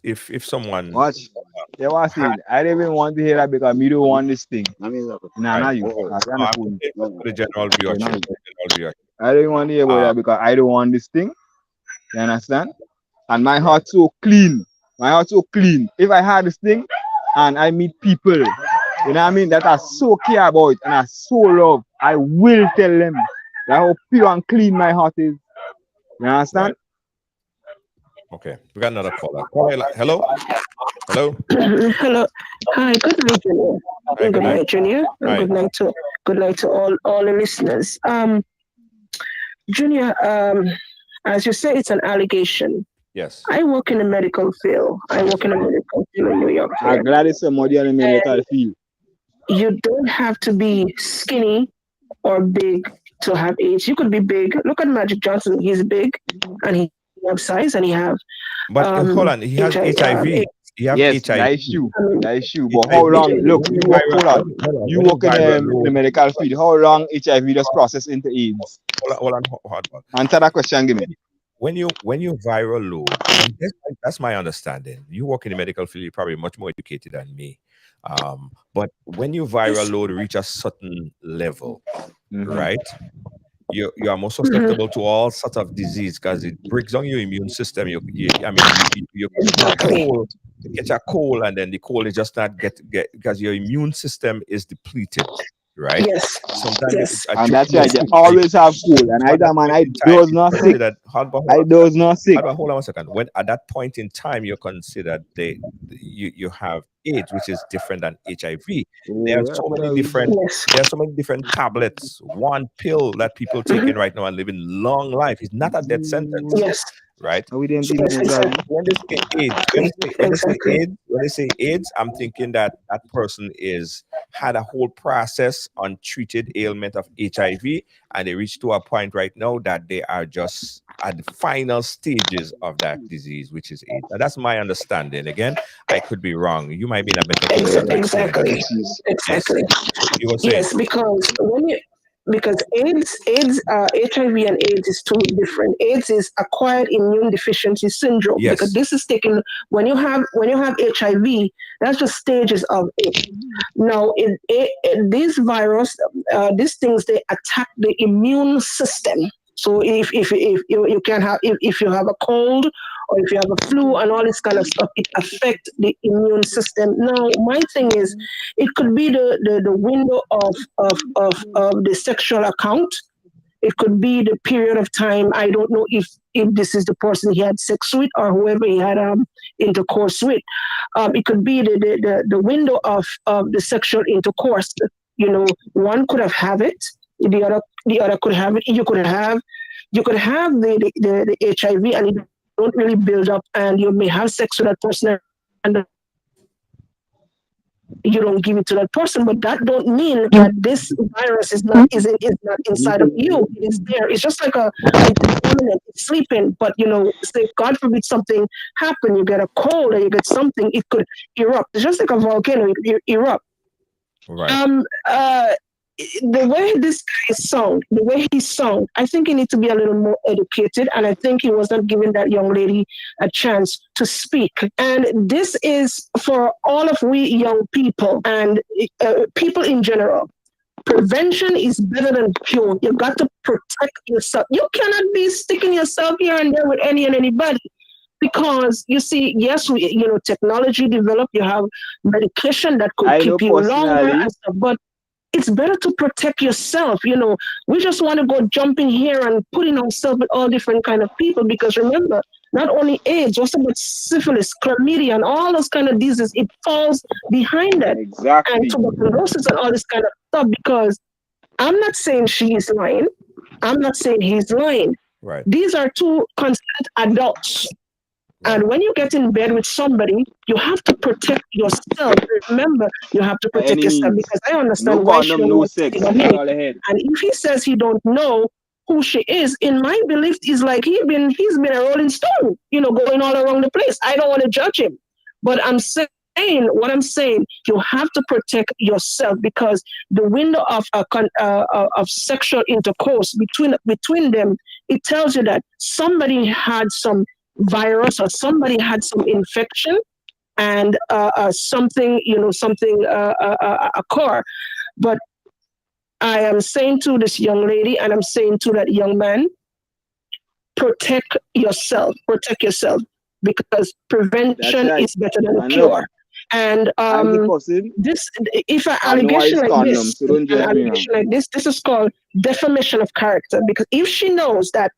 if someone
Watch. They were saying, I didn't even want to hear that because me don't want this thing. I mean, nah,
right.
not you.
No,
I
I'm
phone.
talking for the general
Okay,
viewership.
not you.
General viewership.
I didn't want to hear about
Uh,
that because I don't want this thing. You understand? And my
right.
heart so clean. My heart so clean. If I had this thing and I meet people, you know what I mean, that I so care about and I so love, I will tell them that how pure and clean my heart is. You understand?
Right. Okay. We got another caller. Caller, hello. Hello.
Hello. Hi, good night, Junior.
Hi. Good
Good
night.
night, Junior. And
Hi.
good night to all the listeners. Junior, as you say, it's an allegation.
Yes.
I work in the medical field. I
Yes.
work in the medical field in New York
I'm
here.
glad it's somebody on the medical
And
field.
you don't have to be skinny or big to have AIDS. You could be big. Look at Magic Johnson. He's big and he have size and he have
But hold on. He has HIV.
AIDS.
He have
Yes,
HIV.
that is true.
I mean,
That is true. But how
HIV.
long? Look,
When
you
you
work.
viral,
Hold on. You
when you
work
viral
in the
load.
medical field. How long HIV just process into AIDS?
Hold on.
Answer that question, give me.
When you viral load, and that's my understanding. You work in the medical field, you're probably much more educated than me. But when you viral load reach a certain level, right? You are more
mhm.
susceptible to all sorts of disease because it breaks down your immune system. I mean, you catch a
Exactly.
cold, you catch a cold, and then the cold is just not get because your immune system is depleted, right?
Yes.
Sometimes
Yes.
And
during
that's why
those
you
times,
always have cold. And I,
so at that
man,
point
I
in time,
does
it's
not sick.
considered.
I does not sick.
Hold on 1 second. When at that point in time, you're considered you have AIDS, which is different than HIV. There
Oh,
are
yeah,
so
for
many
that reason.
different
Yes.
there are so many different tablets, one pill that people taking
Mhm.
right now and living long life. It's not a death sentence,
Yes.
right?
How we them
So
things
Yes.
no
so
problem?
Exactly.
when they say AIDS,
Exactly.
when they say AIDS, I'm thinking that that person is had a whole process on treated ailment of HIV, and they reach to a point right now that they are just at the final stages of that disease, which is AIDS. Now, that's my understanding. Again, I could be wrong. You might be in a better position to explain it to
Exactly.
me.
Jeez.
Yes.
Exactly.
So you were saying,
Yes, because HIV and AIDS is two different. AIDS is acquired immune deficiency syndrome because
yes,
this is taken when you have HIV. That's just stages of it. Now, these virus, these things they attack the immune system. So if you can have if you have a cold or if you have a flu and all this kind of stuff, it affects the immune system. Now, my thing is, it could be the window of the sexual account. It could be the period of time. I don't know if this is the person he had sex with or whoever he had intercourse with. It could be the window of the sexual intercourse. You know, one could have it, the other could have it. You could have the HIV and it don't really build up, and you may have sex with that person and you don't give it to that person, but that don't mean that this virus is not inside of you. It is there. It's just like it's dormant, it's sleeping. But say God forbid something happen, you get a cold or you get something, it could erupt. It's just like a volcano, it erupt.
right.
Um, uh, the way this guy sung, the way he sung, I think he needs to be a little more educated. And I think he was not giving that young lady a chance to speak. And this is for all of we young people and people in general. Prevention is better than cure. You got to protect yourself. You cannot be sticking yourself here and there with any and anybody because you see, yes, technology developed. You have medication that could
I know
keep you longer
personally.
and stuff, but it's better to protect yourself. We just want to go jumping here and putting ourselves with all different kind of people because remember, not only AIDS, also with syphilis, chlamydia, and all those kind of diseases, it falls behind that, and
Exactly.
tuberculosis and all this kind of stuff. Because I'm not saying she is lying, I'm not saying he's lying.
Right.
These are two consent adults.
Right.
And when you get in bed with somebody, you have to protect yourself. Remember, you have to
By
protect
any
yourself
means.
because I
No
understand why she
condom,
don't
no
want to
sex.
take on
Go
him.
all ahead.
And if he says he don't know who she is, in my belief, is like he's been a rolling stone, going all around the place. I don't want to judge him, but what I'm saying, you have to protect yourself because the window of sexual intercourse between them, it tells you that somebody had some virus or somebody had some infection and something occur. But I am saying to this young lady and I'm saying to that young man, protect yourself because
That's
prevention
right.
is better than
And look,
cure. And
as a person,
this, if an
I know
allegation
it's
like
condom,
this,
so don't
an
judge me wrong.
allegation like this is called defamation of character. Because if she knows that,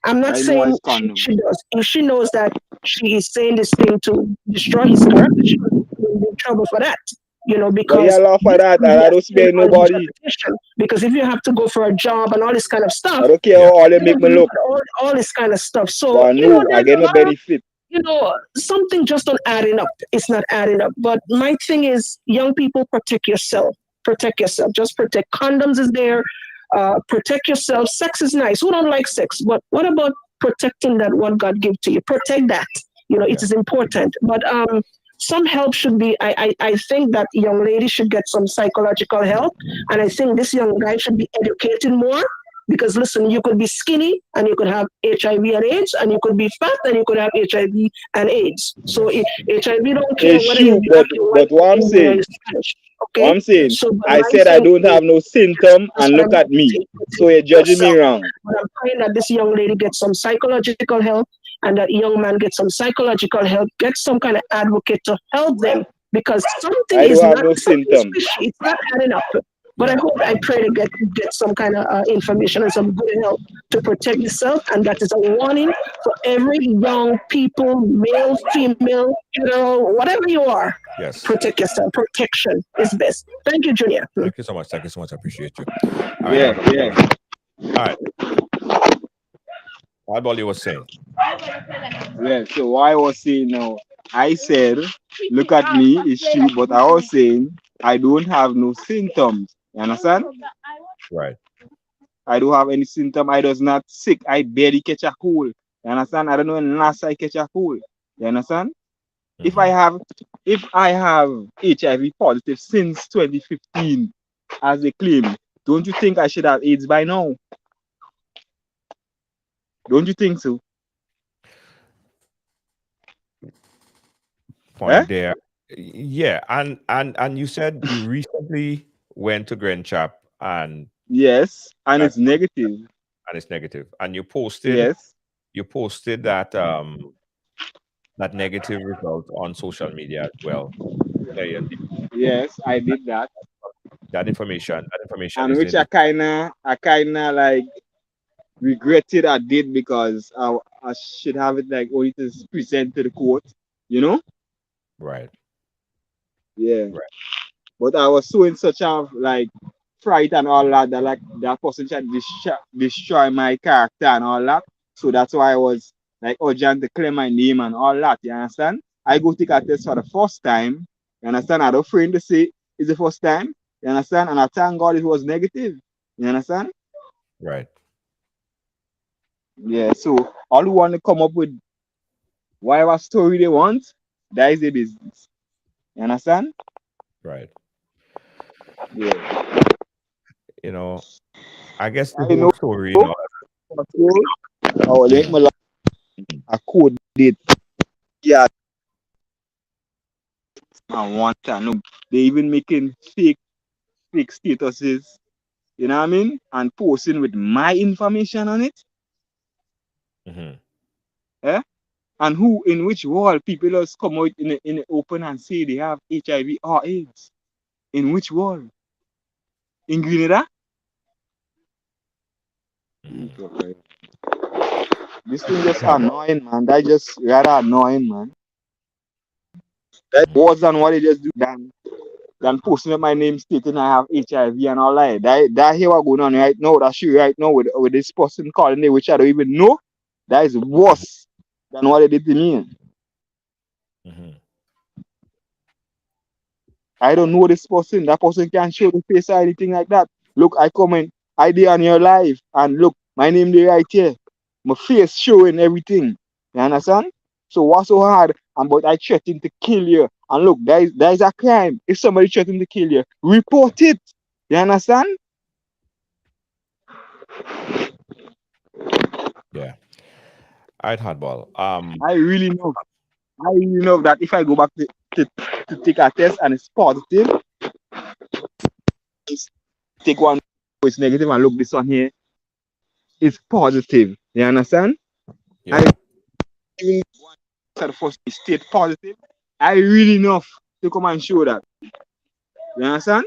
I'm not
I know
saying
it's condom.
she does. If she knows that she is saying this thing to destroy his character, she will be in trouble for that.
But
Because
yeah, laugh for
this
that,
could
and
be
I
a
don't
stain
spare
on his
nobody.
reputation. Because if you have to go for a job and all this kind of
I
stuff,
don't care
Yeah.
how all they
you
make
have
me
to look
look.
at all this kind of stuff. So,
But no, I
there's
get
a
no
lot of,
benefit.
something just not adding up. It's not adding up. But my thing is, young people, protect yourself. Protect yourself. Just protect. Condoms is there. Protect yourself. Sex is nice. Who don't like sex? But what about protecting that what God gave to you? Protect that. It
Yeah.
is important. But some help should be. I think that young lady should get some psychological help, and I think this young guy should be educated more because listen, you could be skinny and you could have HIV and AIDS, and you could be fat and you could have HIV and AIDS. So
Yes.
HIV don't care
It's
whether you're
true,
black, you're white,
but what I'm
you're Indian, or you're
saying,
Spanish.
what
Okay?
I'm saying,
So but
I
my
said I
thing
don't
is
have no symptom,
that's
and
what
look
I'm
at me.
protect
So you're judging me
yourself.
wrong.
But I'm praying that this young lady gets some psychological help and that young man gets some psychological help, get some kind of advocate to help them because
I don't have no
something is
symptom.
fishy. It's not adding up. But
Yeah.
I pray to get some kind of information and some good help to protect yourself. And that is a warning for every young people, male, female, hetero, whatever you are.
Yes.
Protect yourself. Protection is best. Thank you, Junior.
Thank you so much. Thank you so much. I appreciate you. All right,
Yeah,
Dr.
yeah.
Paula. All right. What Bolly was saying.
Yeah, so what I was saying now, I said, look at me, it's true, but I was saying I don't have no symptoms. You understand?
Right.
I don't have any symptom. I was not sick. I barely catch a cold. You understand? I don't know when last I catch a cold. You understand? If I
Mhm.
have if I have HIV positive since 2015, as they claim, don't you think I should have AIDS by now? Don't you think so? Eh?
Point there. Yeah. And you said you recently went to Grand Chap and
Yes, and
got
it's negative.
and it's negative. And
Yes,
you posted that that negative result on social media as well. Yeah, yeah.
yes, I did that.
That information
And
is
which
in
I kinda like regretted I did because I should have it like only to present to the court, you know?
right.
Yeah.
Right.
But I was so in such a like fright and all that that like that person tried to destroy my character and all that. So that's why I was like urgent to clear my name and all that. You understand? I go take a test for the first time. You understand? I don't afraid to say it's the first time. You understand? And I thank God it was negative. You understand?
Right.
Yeah. So all who want to come up with whatever story they want, that is the business. You understand?
Right.
Yeah.
you know, I guess the
I
whole
know.
story, you know.
Oh, like
Mhm.
my a code date. Yeah, and one time. No, they even making fake statuses. You know what I mean? And posting with my information on it.
Mhm.
Eh? And who in which world people just come out in the open and say they have HIV or AIDS? In which world? In Grenada?
Mhm.
This thing just
Hmm.
annoying, man. That just rather annoying, man. That
Mhm.
worse than what they just do than posting up my name stating I have HIV and all that. That here what going on right now. That shit right now with this person calling me, which I don't even know. That is worse than what they did to me.
Mhm.
I don't know this person. That person can't show the face or anything like that. Look, I comment, I did on your live, and look, my name there right here. My face showing everything. You understand? So what's so hard? And but I threatened to kill you. And look, that is a crime. If somebody threatened to kill you, report it. You understand?
Yeah. All right, hardball.
I really know. I really know that if I go back to, to take a test and it's positive, take one, it's negative, and look, this one here is positive. You understand?
Yeah.
And even at the first state positive, I really enough to come and show that. You understand?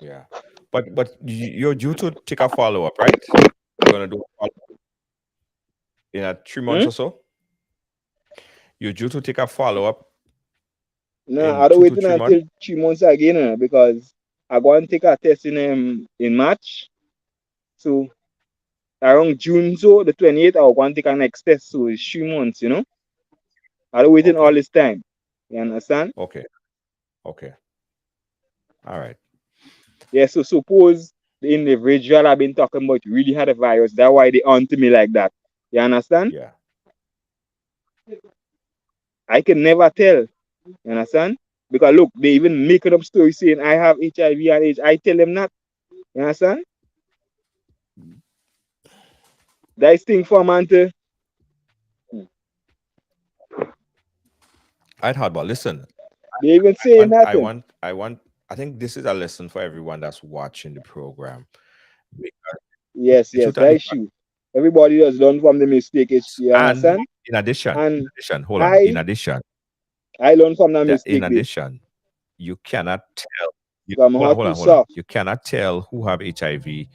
Yeah. But you're due to take a follow up, right? You're gonna do a follow in 3 months
Hmm?
or so. You're due to take a follow up
No,
in
I don't
two to
waiting
three months.
until 3 months again because I go and take a test in March. So around June, so the 28th, I'll go and take a next test. So it's 3 months, you know. I don't waiting all
Okay.
this time. You understand?
Okay. Okay. All right.
Yeah, so suppose the individual I've been talking about really had a virus. That's why they on to me like that. You understand?
Yeah.
I can never tell. You understand? Because look, they even making up stories saying I have HIV and AIDS. I tell them not. You understand? That's thing for a man to.
All right, hardball. Listen,
They even
I
saying
want, I
nothing.
want, I want. I think this is a lesson for everyone that's watching the program. Because
Yes,
the
yes,
truth and the
that's true. Everybody has learned from the mistake. You
and
understand?
in
And
addition, hold on.
I
In
I learned from that
in
mistake there.
addition, you cannot tell.
So I'm hot too
Hold on.
soft.
You cannot tell who have HIV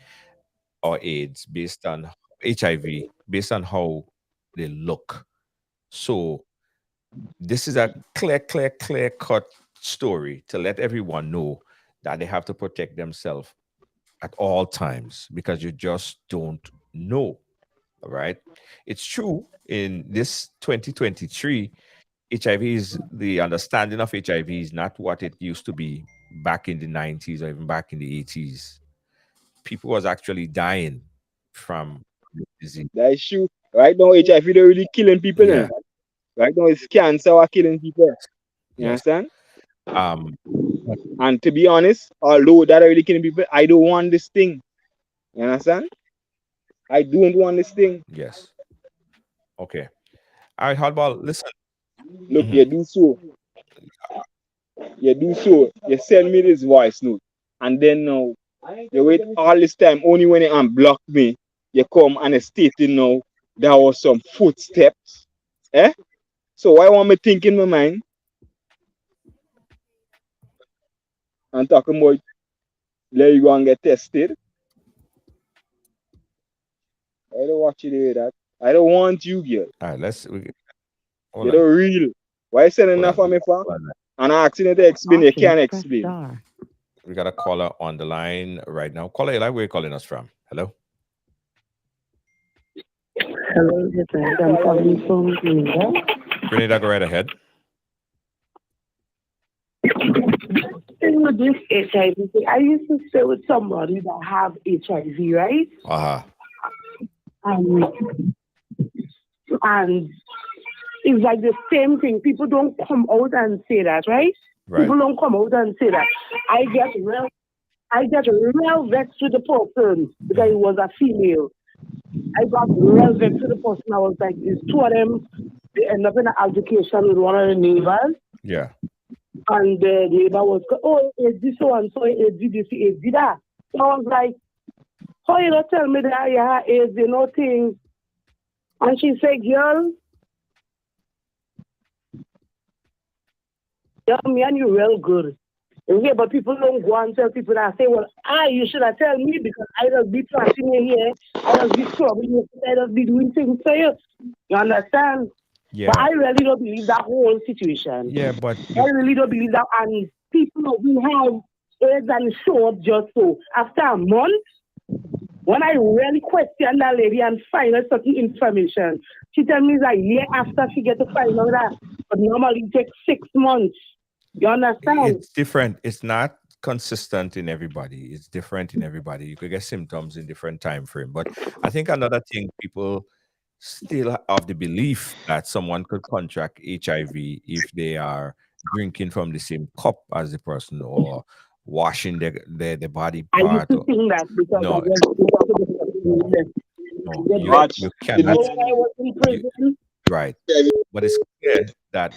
or AIDS based on HIV, based on how they look. So this is a clear cut story to let everyone know that they have to protect themselves at all times because you just don't know. All right. It's true in this 2023, HIV is the understanding of HIV is not what it used to be back in the 90s or even back in the 80s. People was actually dying from this disease.
That's true. Right now, HIV they're really killing people.
Yeah.
Right now, it's cancer are killing people. You
Yes.
understand?
Um. but-
And to be honest, although that are really killing people, I don't want this thing. You understand? I don't want this thing.
Yes. Okay. All right, hardball. Listen.
Look,
Mhm.
you do so. You do so. You send me this voice note. And then now, you wait all this time, only when you unblock me, you come and you stating now there was some footsteps. Eh? So why want me think in my mind and talking about let you go and get tested? I don't want you to hear that. I don't want you, girl.
All right. Hold
You're
on.
the real. Why sending
Hold
that
on.
for me for? And I asking you to explain, you can't explain.
We got a caller on the line right now. Caller, like, where you calling us from? Hello.
Hello, this is I'm calling from Grenada.
Grenada, go right ahead.
With this HIV thing, I used to stay with somebody that have HIV, right?
Uh-huh.
Um, and it's like the same thing. People don't come out and say that, right?
Right.
People don't come out and say that. I get well. I get real vexed with the person because he was a female. I got real vexed with the person. I was like, these two of them, they end up in an altercation with one of the neighbors.
Yeah.
And the neighbor was, oh, is this so and so, is this, is that? So I was like, how you don't tell me that you have AIDS, you know, things? And she said, girl, yeah, me and you real good. Yeah, but people don't go and tell people that say, well, you should have tell me because I just be trashing you here, I just be troubling you, I just be doing things for you. You understand?
Yeah.
But I really don't believe that whole situation.
Yeah, but
I really don't believe that. And people know we have AIDS and show up just so. After a month, when I really question that lady and find out certain information, she tell me that year after she get to find out that, but normally it takes 6 months. You understand?
it's different. It's not consistent in everybody. It's different in everybody. You could get symptoms in different time frame. But I think another thing, people still have the belief that someone could contract HIV if they are drinking from the same cup as the person or washing their body
I used
part.
to think that because I
No,
was
no,
Watch.
you
you know
cannot.
when I was in prison,
Right. But it's clear that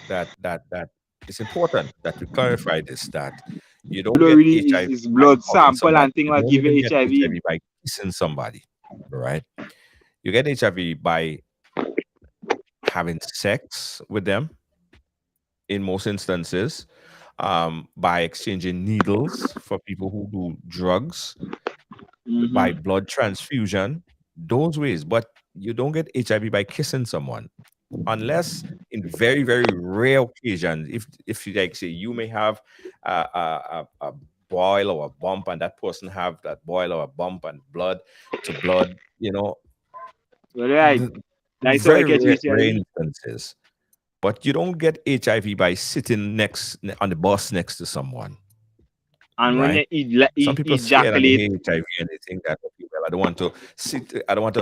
it's important that we clarify this, that you don't get
Really
HIV
is
by
blood
hugging
sample
somebody.
and thing
You
like
don't
give
even
you
get
HIV.
HIV by kissing somebody. Right. You get HIV by having sex with them in most instances, by exchanging needles for people who do drugs, by blood transfusion, those ways. But you don't get HIV by kissing someone. Unless in very very rare occasions, if you like say you may have a boil or a bump and that person have that boil or a bump and blood to blood,
Right.
the
That's how I
very
get
rare
HIV.
instances. But you don't get HIV by sitting next on the bus next to someone,
And when
right?
you
Some people scared and they
ejaculate,
hate HIV and they think that, okay, well, I don't want to sit, I don't want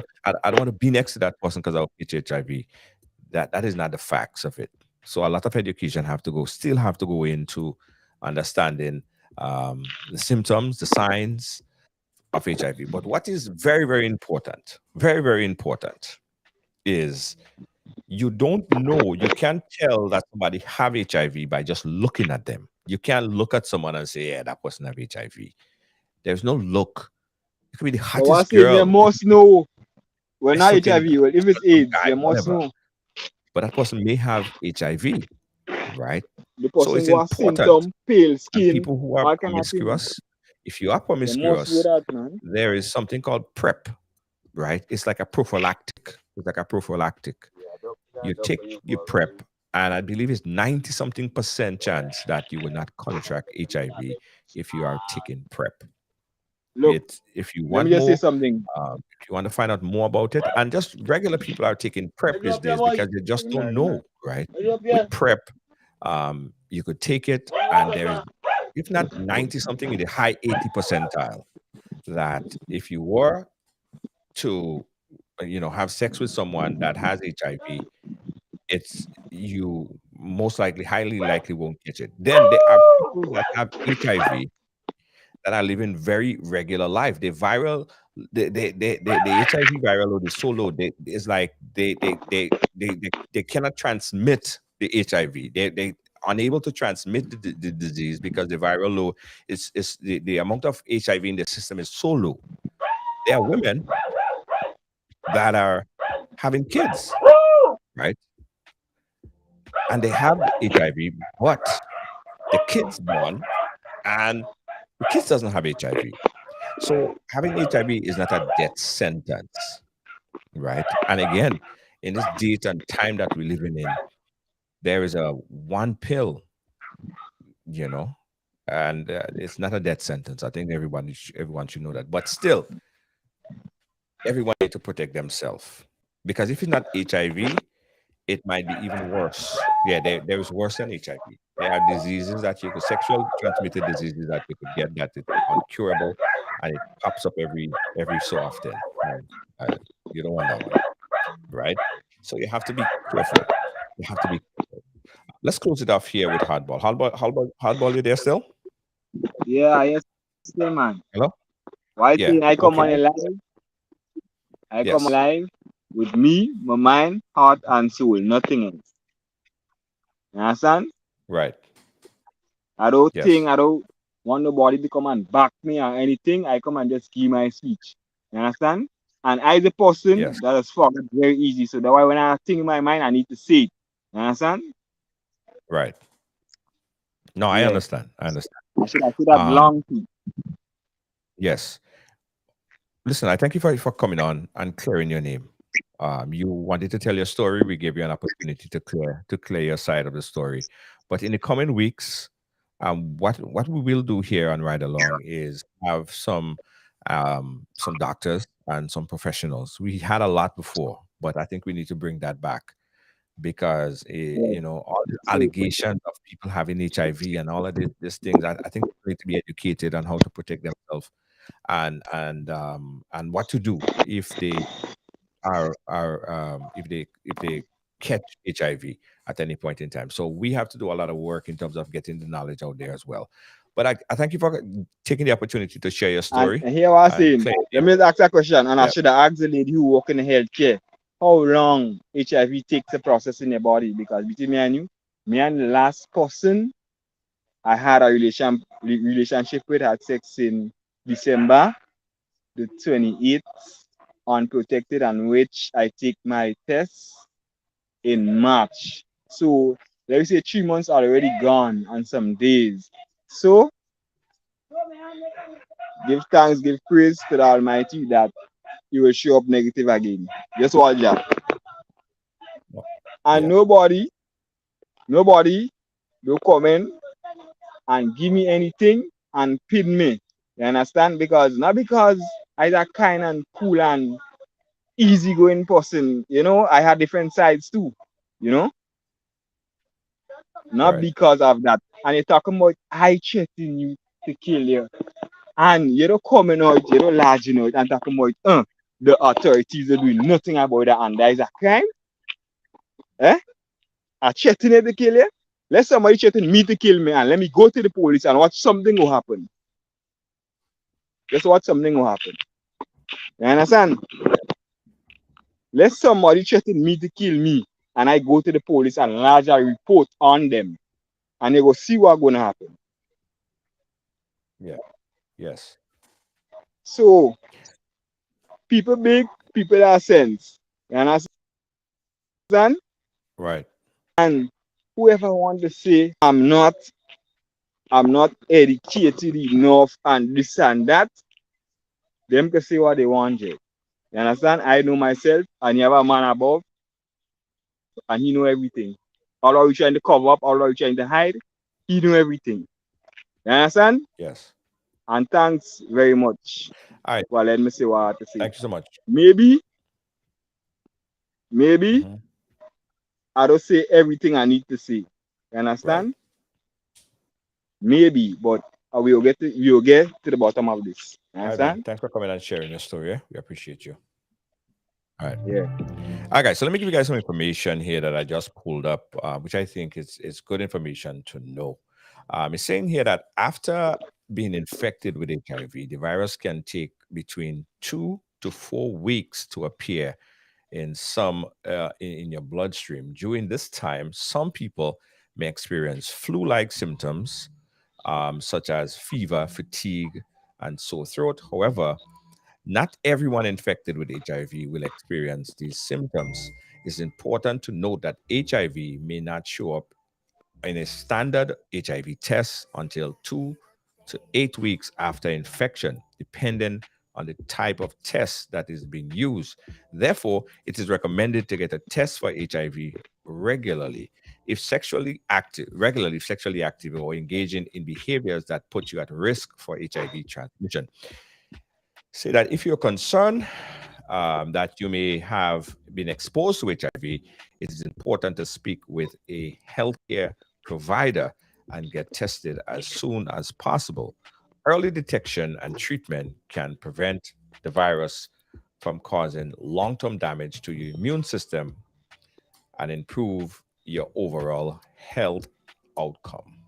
to be next to that person because I'll get HIV. That is not the facts of it. So a lot of education still have to go into understanding the symptoms, the signs of HIV. But what is very, very, very important is you don't know, you can't tell that somebody have HIV by just looking at them. You can't look at someone and say, yeah, that person have HIV. There's no look. It could be the
I was
hottest
saying you
girl,
must know. When
best
not
looking
HIV, well, if it's AIDS,
guy,
you must
whatever.
know.
But that person may have HIV, right?
The
So
person
it's
who has
important.
symptom, pale
And
skin,
people who are
all kind of things.
promiscuous, if you are
You must know
promiscuous,
that, man.
there is something called PrEP, right? It's like a prophylactic. It's like a prophylactic. You take your PrEP, and I believe it's 90 something percent chance that you will not contract HIV if you are taking PrEP.
Look,
If you
let me
want
just say
more,
something.
if you want to find out more about it, and just regular people are taking PrEP these days because they just don't know, right? With PrEP, you could take it, and there is, if not 90 something, in the high 80 percentile, that if you were to, have sex with someone that has HIV, it's you most likely, highly likely won't catch it. Then there are people that have HIV that are living very regular life. The HIV viral load is so low. It's like they cannot transmit the HIV. They unable to transmit the disease because the viral load is the amount of HIV in the system is so low. There are women that are having kids, right? And they have HIV, but the kids born and the kids doesn't have HIV. So having HIV is not a death sentence, right? And again, in this date and time that we're living in, there is a one pill, you know, and it's not a death sentence. I think everyone should know that. But still, everyone need to protect themselves, because if it's not HIV, it might be even worse. Yeah, there is worse than HIV. There are diseases that you could, sexual transmitted diseases that you could get that is uncurable, and it pops up every so often. And you don't want that one, right? So you have to be careful. You have to be careful. Let's close it off here with hardball. Hardball, you there still?
Yeah, yes. say, man.
Hello?
Why
Yeah.
thing I come
Okay.
on alive? I come
Yes.
alive with me, my mind, heart, and soul. Nothing else. You understand?
Right. Yes.
I don't want nobody to come and back me or anything. I come and just give my speech. You understand? And I, the person
Yes.
that is forget very easy. So that why when I think in my mind, I need to say it. You understand?
Right. No, I
Yeah.
understand. I understand.
I should have
Um,
long to.
yes. Listen, I thank you for coming on and clearing your name. You wanted to tell your story. We gave you an opportunity to clear your side of the story. But in the coming weeks, what we will do here on Ride Along is have some doctors and some professionals. We had a lot before, but I think we need to bring that back because
Yeah.
all the
So,
allegations of people having HIV and all of these things. I think people need to be educated on how to protect themselves and what to do if they are if they catch HIV at any point in time. So we have to do a lot of work in terms of getting the knowledge out there as well. But I thank you for taking the opportunity to share your
and
story
here what I'm
and
saying.
claim
Let
it.
me ask a question, and I
Yeah.
should have asked the lady who work in the healthcare how long HIV takes to process in your body. Because between me and the last person I had a relationship with had sex in December the 28th, unprotected, and which I take my test in March. So let me say 3 months are already gone and some days. So give thanks, give praise to the Almighty that He will show up negative again. Just what that. And
Yeah.
nobody will come in and give me anything and pin me. You understand? Because not because I that kind and cool and easygoing person, I had different sides too, you know, not
Right.
because of that. And you're talking about I threaten you to kill you. And you don't coming out, you don't larging out and talking about the authorities are doing nothing about that and that is a crime. Eh? I threaten you to kill you. Let somebody threaten me to kill me and let me go to the police and watch something will happen. Just watch something will happen. You understand? Let somebody threaten me to kill me and I go to the police and lodge a report on them and they go see what's gonna happen.
Yeah. Yes.
So people big, people are sense. You understand?
Right.
And whoever want to say I'm not educated enough and this and that, them can say what they want. You understand? I know myself and you have a man above and he know everything. Although you trying to cover up, although you trying to hide, he know everything. You understand?
Yes.
And thanks very much.
All right.
Well, let me see what I have to say.
Thank you so much.
Maybe, maybe
Hmm.
I don't say everything I need to say. You
Right.
understand? Maybe, but we will get to the bottom of this. You
All right, man.
understand?
Thanks for coming and sharing your story. Yeah? We appreciate you. All right.
Yeah.
All right, guys. So let me give you guys some information here that I just pulled up, which I think is good information to know. It's saying here that after being infected with HIV, the virus can take between 2 to 4 weeks to appear in in your bloodstream. During this time, some people may experience flu-like symptoms, such as fever, fatigue, and sore throat. However, not everyone infected with HIV will experience these symptoms. It's important to note that HIV may not show up in a standard HIV test until 2 to 8 weeks after infection, depending on the type of test that is being used. Therefore, it is recommended to get a test for HIV regularly. If sexually active or engaging in behaviors that put you at risk for HIV transmission. Say that if you're concerned that you may have been exposed to HIV, it is important to speak with a healthcare provider and get tested as soon as possible. Early detection and treatment can prevent the virus from causing long term damage to your immune system and improve your overall health outcome.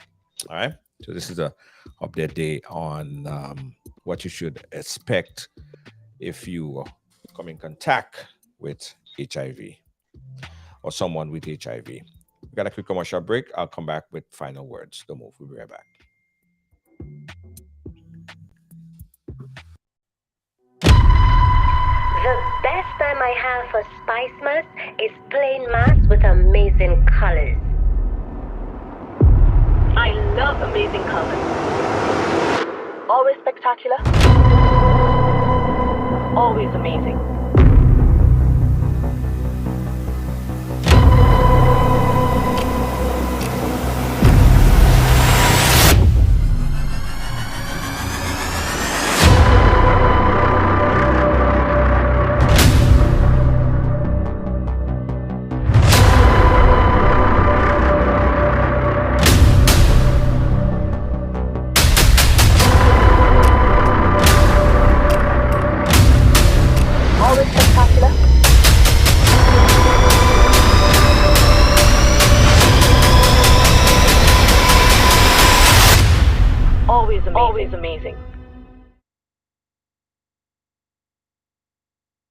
All right. So this is a update day on what you should expect if you come in contact with HIV or someone with HIV. We got a quick commercial break. I'll come back with final words. Don't move. We'll be right back.
The best time I have for spice mass is plain mass with amazing colors. I love amazing colors. Always spectacular. Always amazing. Always spectacular. Always amazing. Always amazing.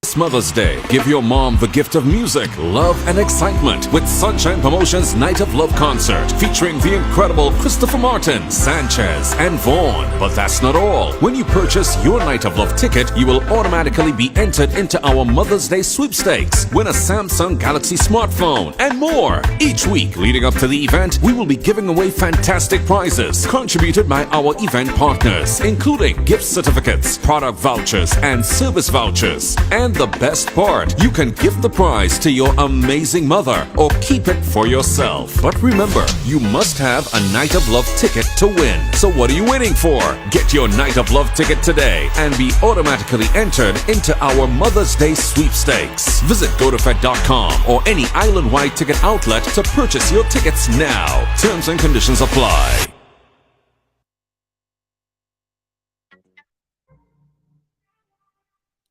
This Mother's Day, give your mom the gift of music, love, and excitement with Sunshine Promotions Night of Love concert featuring the incredible Christopher Martin, Sanchez, and Vaughn. But that's not all. When you purchase your Night of Love ticket, you will automatically be entered into our Mother's Day sweepstakes. Win a Samsung Galaxy smartphone and more. Each week leading up to the event, we will be giving away fantastic prizes contributed by our event partners, including gift certificates, product vouchers, and service vouchers. And the best part, you can give the prize to your amazing mother or keep it for yourself. But remember, you must have a Night of Love ticket to win. So what are you waiting for? Get your Night of Love ticket today and be automatically entered into our Mother's Day sweepstakes. Visit GoToFed.com or any island-wide ticket outlet to purchase your tickets now. Terms and conditions apply.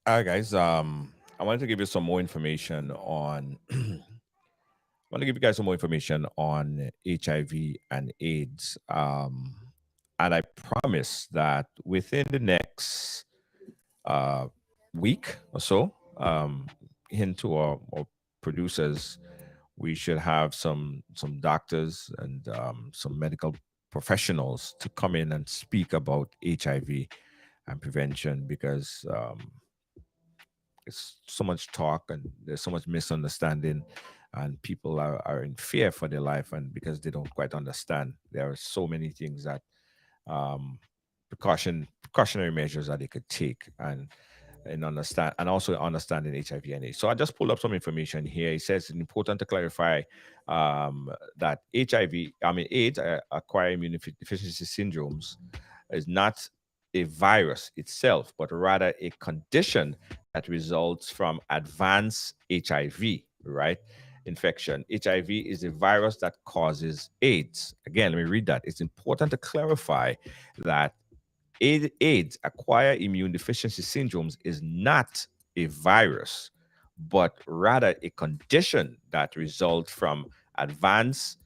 All right, guys. I wanted to give you some more information on. I want to give you guys some more information on HIV and AIDS. And I promise that within the next uh, week or so, hint to our producers, we should have some doctors and some medical professionals to come in and speak about HIV and prevention because it's so much talk and there's so much misunderstanding and people are in fear for their life and because they don't quite understand there are so many things that precautionary measures that they could take and understand and also understanding HIV and AIDS. So I just pulled up some information here. It says it's important to clarify that AIDS, acquired immunodeficiency syndromes, is not a virus itself, but rather a condition that results from advanced HIV, right? Infection. HIV is a virus that causes AIDS. Again, let me read that. It's important to clarify that AIDS, acquired immune deficiency syndromes, is not a virus, but rather a condition that results from advanced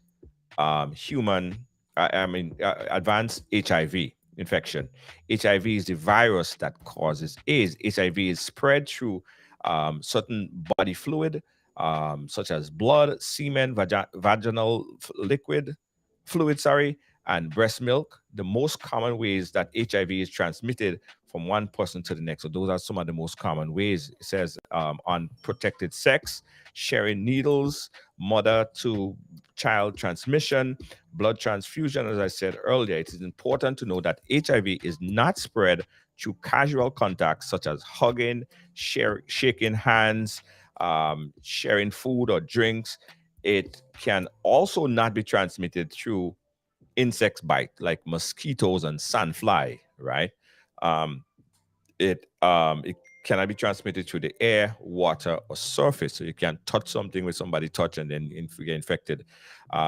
advanced HIV infection. HIV is the virus that causes AIDS. HIV is spread through certain body fluid, such as blood, semen, vaginal liquid, fluid, sorry, and breast milk. The most common ways that HIV is transmitted from one person to the next. So those are some of the most common ways. It says unprotected sex, sharing needles, mother to child transmission, blood transfusion. As I said earlier, it is important to know that HIV is not spread through casual contacts such as hugging, shaking hands, sharing food or drinks. It can also not be transmitted through insect bite like mosquitoes and sandfly, right? Um, it cannot be transmitted through the air, water, or surface. So you can touch something with somebody touch and then get infected.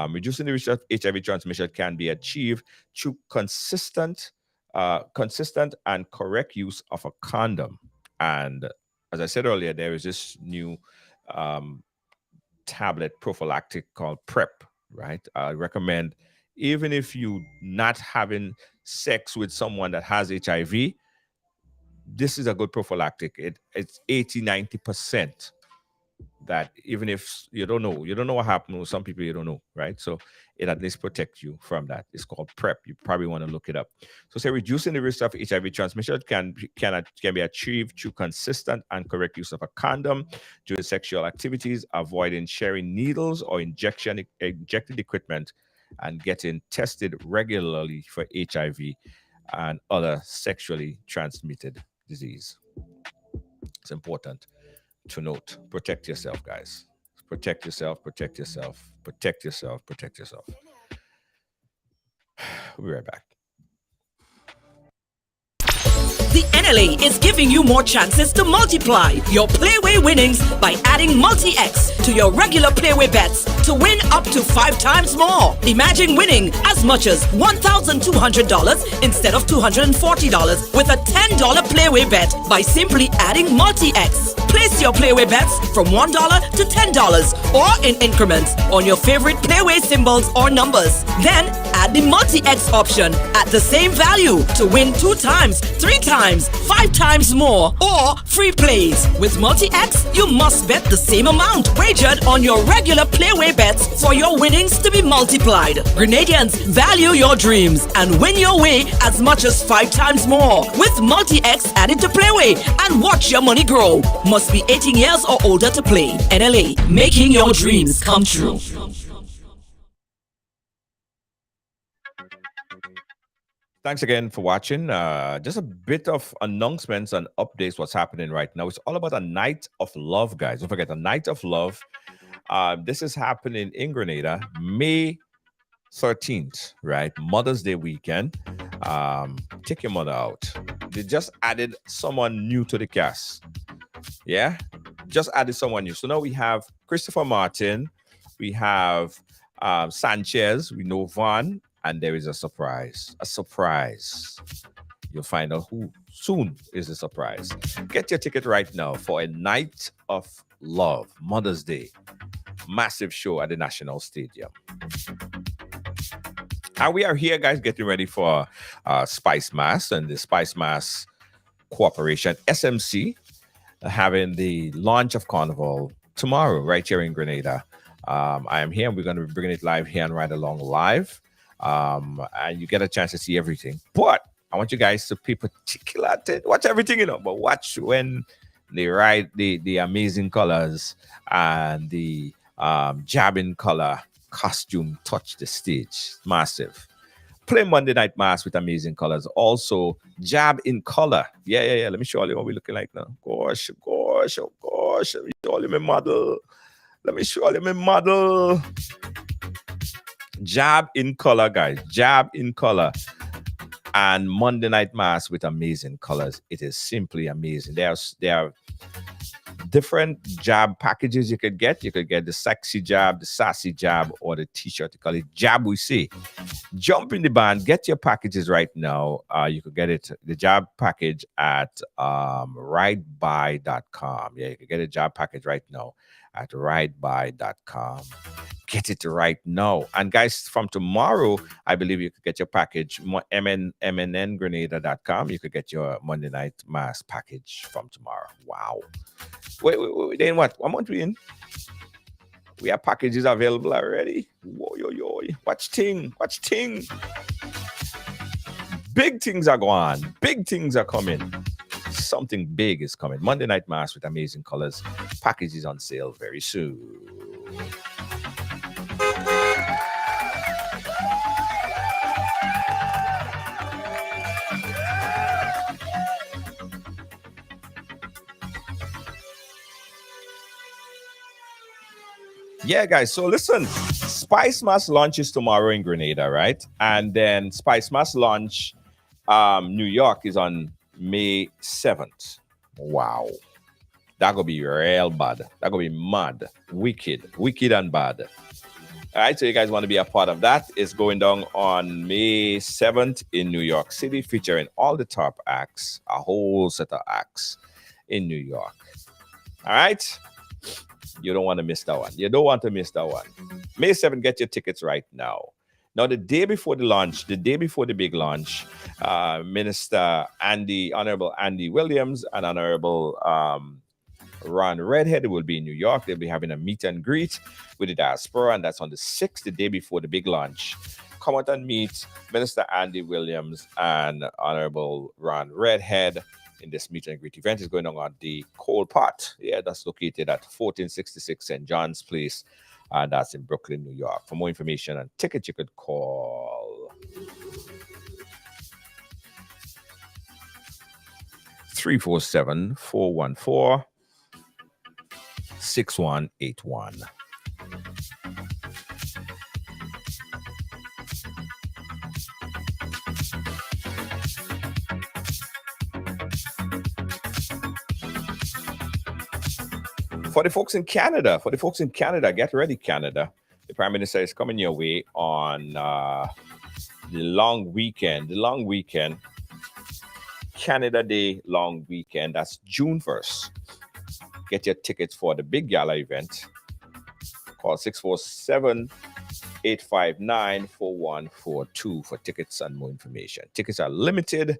Reducing the risk of HIV transmission can be achieved through consistent and correct use of a condom. And as I said earlier, there is this new um, tablet prophylactic called PrEP, right? I recommend even if you not having sex with someone that has HIV, this is a good prophylactic. It's 80-90% that even if you don't know what happened with some people, you don't know, right? So it at least protects you from that. It's called PrEP. You probably want to look it up. So say reducing the risk of HIV transmission can be achieved through consistent and correct use of a condom during sexual activities, avoiding sharing needles or injected equipment, and getting tested regularly for HIV and other sexually transmitted disease. It's important to note. Protect yourself, guys. Protect yourself, protect yourself, protect yourself, protect yourself. We'll be right back.
The NLA is giving you more chances to multiply your Playway winnings by adding Multi-X to your regular Playway bets to win up to 5 times more. Imagine winning as much as $1,200 instead of $240 with a $10 Playway bet by simply adding Multi-X. Place your Playway bets from $1 to $10 or in increments on your favorite Playway symbols or numbers. Then add the Multi-X option at the same value to win 2 times, 3 times, 5 times more, or free plays. With Multi-X, you must bet the same amount wagered on your regular Playway bets for your winnings to be multiplied. Grenadians, value your dreams and win your way as much as 5 times more with Multi-X added to Playway and watch your money grow. Must be 18 years or older to play. NLA, making your dreams come true.
Thanks again for watching. Just a bit of announcements and updates what's happening right now. It's all about a night of love, guys. Don't forget, a night of love. This is happening in Grenada, May 13th, right? Mother's Day weekend. Take your mother out. They just added someone new to the cast. Yeah? Just added someone new. So now we have Christopher Martin. We have Sanchez. We know Vaughn. And there is a surprise. A surprise. You'll find out who soon is the surprise. Get your ticket right now for a night of love, Mother's Day. Massive show at the National Stadium. And we are here, guys, getting ready for Spice Mass and the Spice Mass Corporation, SMC, having the launch of Carnival tomorrow right here in Grenada. I am here and we're going to be bringing it live here and Ride Along Live. And you get a chance to see everything. But I want you guys to pay particular attention. Watch everything, but watch when they ride the amazing colors and the jabbing color costume touch the stage. Massive. Play Monday Night Mass with amazing colors. Also, jab in color. Yeah. Let me show you what we're looking like now. Gosh. Let me show you my model. Jab in color, guys. Jab in color. And Monday Night Mass with amazing colors. It is simply amazing. There are different jab packages you could get. You could get the sexy jab, the sassy jab, or the t-shirt. You call it Jab We See. Jump in the band. Get your packages right now. You could get it, the jab package at ridebuy.com. Yeah, you could get a jab package right now at ridebuy.com. Get it right now. And guys, from tomorrow, I believe you could get your package, mnngrenada.com. You could get your Monday Night Mass package from tomorrow. Wow. Wait, then what? One month we in? We have packages available already. Whoa, yo. Watch ting. Big things are going on. Big things are coming. Something big is coming. Monday Night Mass with amazing colors. Packages on sale very soon. Yeah, guys. So listen, Spice Mass launches tomorrow in Grenada, right? And then Spice Mass launch New York is on May 7th. Wow. That gonna be real bad. That gonna be mad. Wicked and bad. All right, so you guys want to be a part of that. It's going down on May 7th in New York City, featuring all the top acts, a whole set of acts in New York. All right? You don't want to miss that one. May 7th, get your tickets right now. Now, the day before the launch, the day before the big launch, Honorable Andy Williams and Honorable Ron Redhead will be in New York. They'll be having a meet and greet with the diaspora, and that's on the 6th, the day before the big launch. Come out and meet Minister Andy Williams and Honorable Ron Redhead in this meet and greet event. Is going on at the Coal Pot. Yeah, that's located at 1466 St. John's Place, and that's in Brooklyn, New York. For more information and tickets, you could call 347-414-6181. For the folks in Canada, get ready, Canada. The Prime Minister is coming your way on the long weekend, Canada Day long weekend. That's June 1st. Get your tickets for the big gala event. Call 647-859-4142 for tickets and more information. Tickets are limited.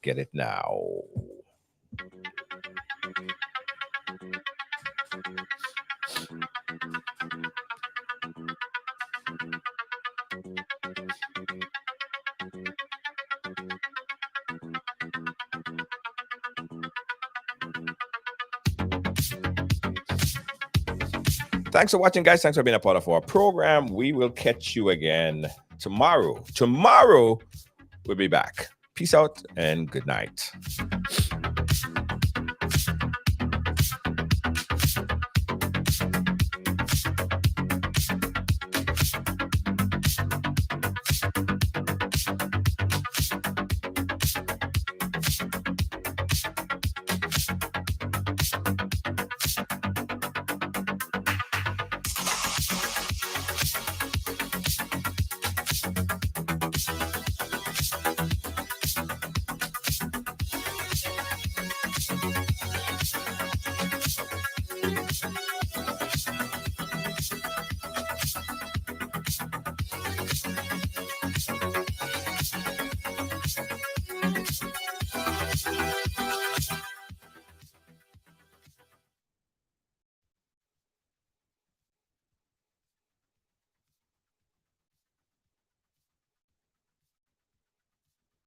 Get it now. Thanks for watching, guys. Thanks for being a part of our program. We will catch you again tomorrow. Tomorrow, we'll be back. Peace out and good night.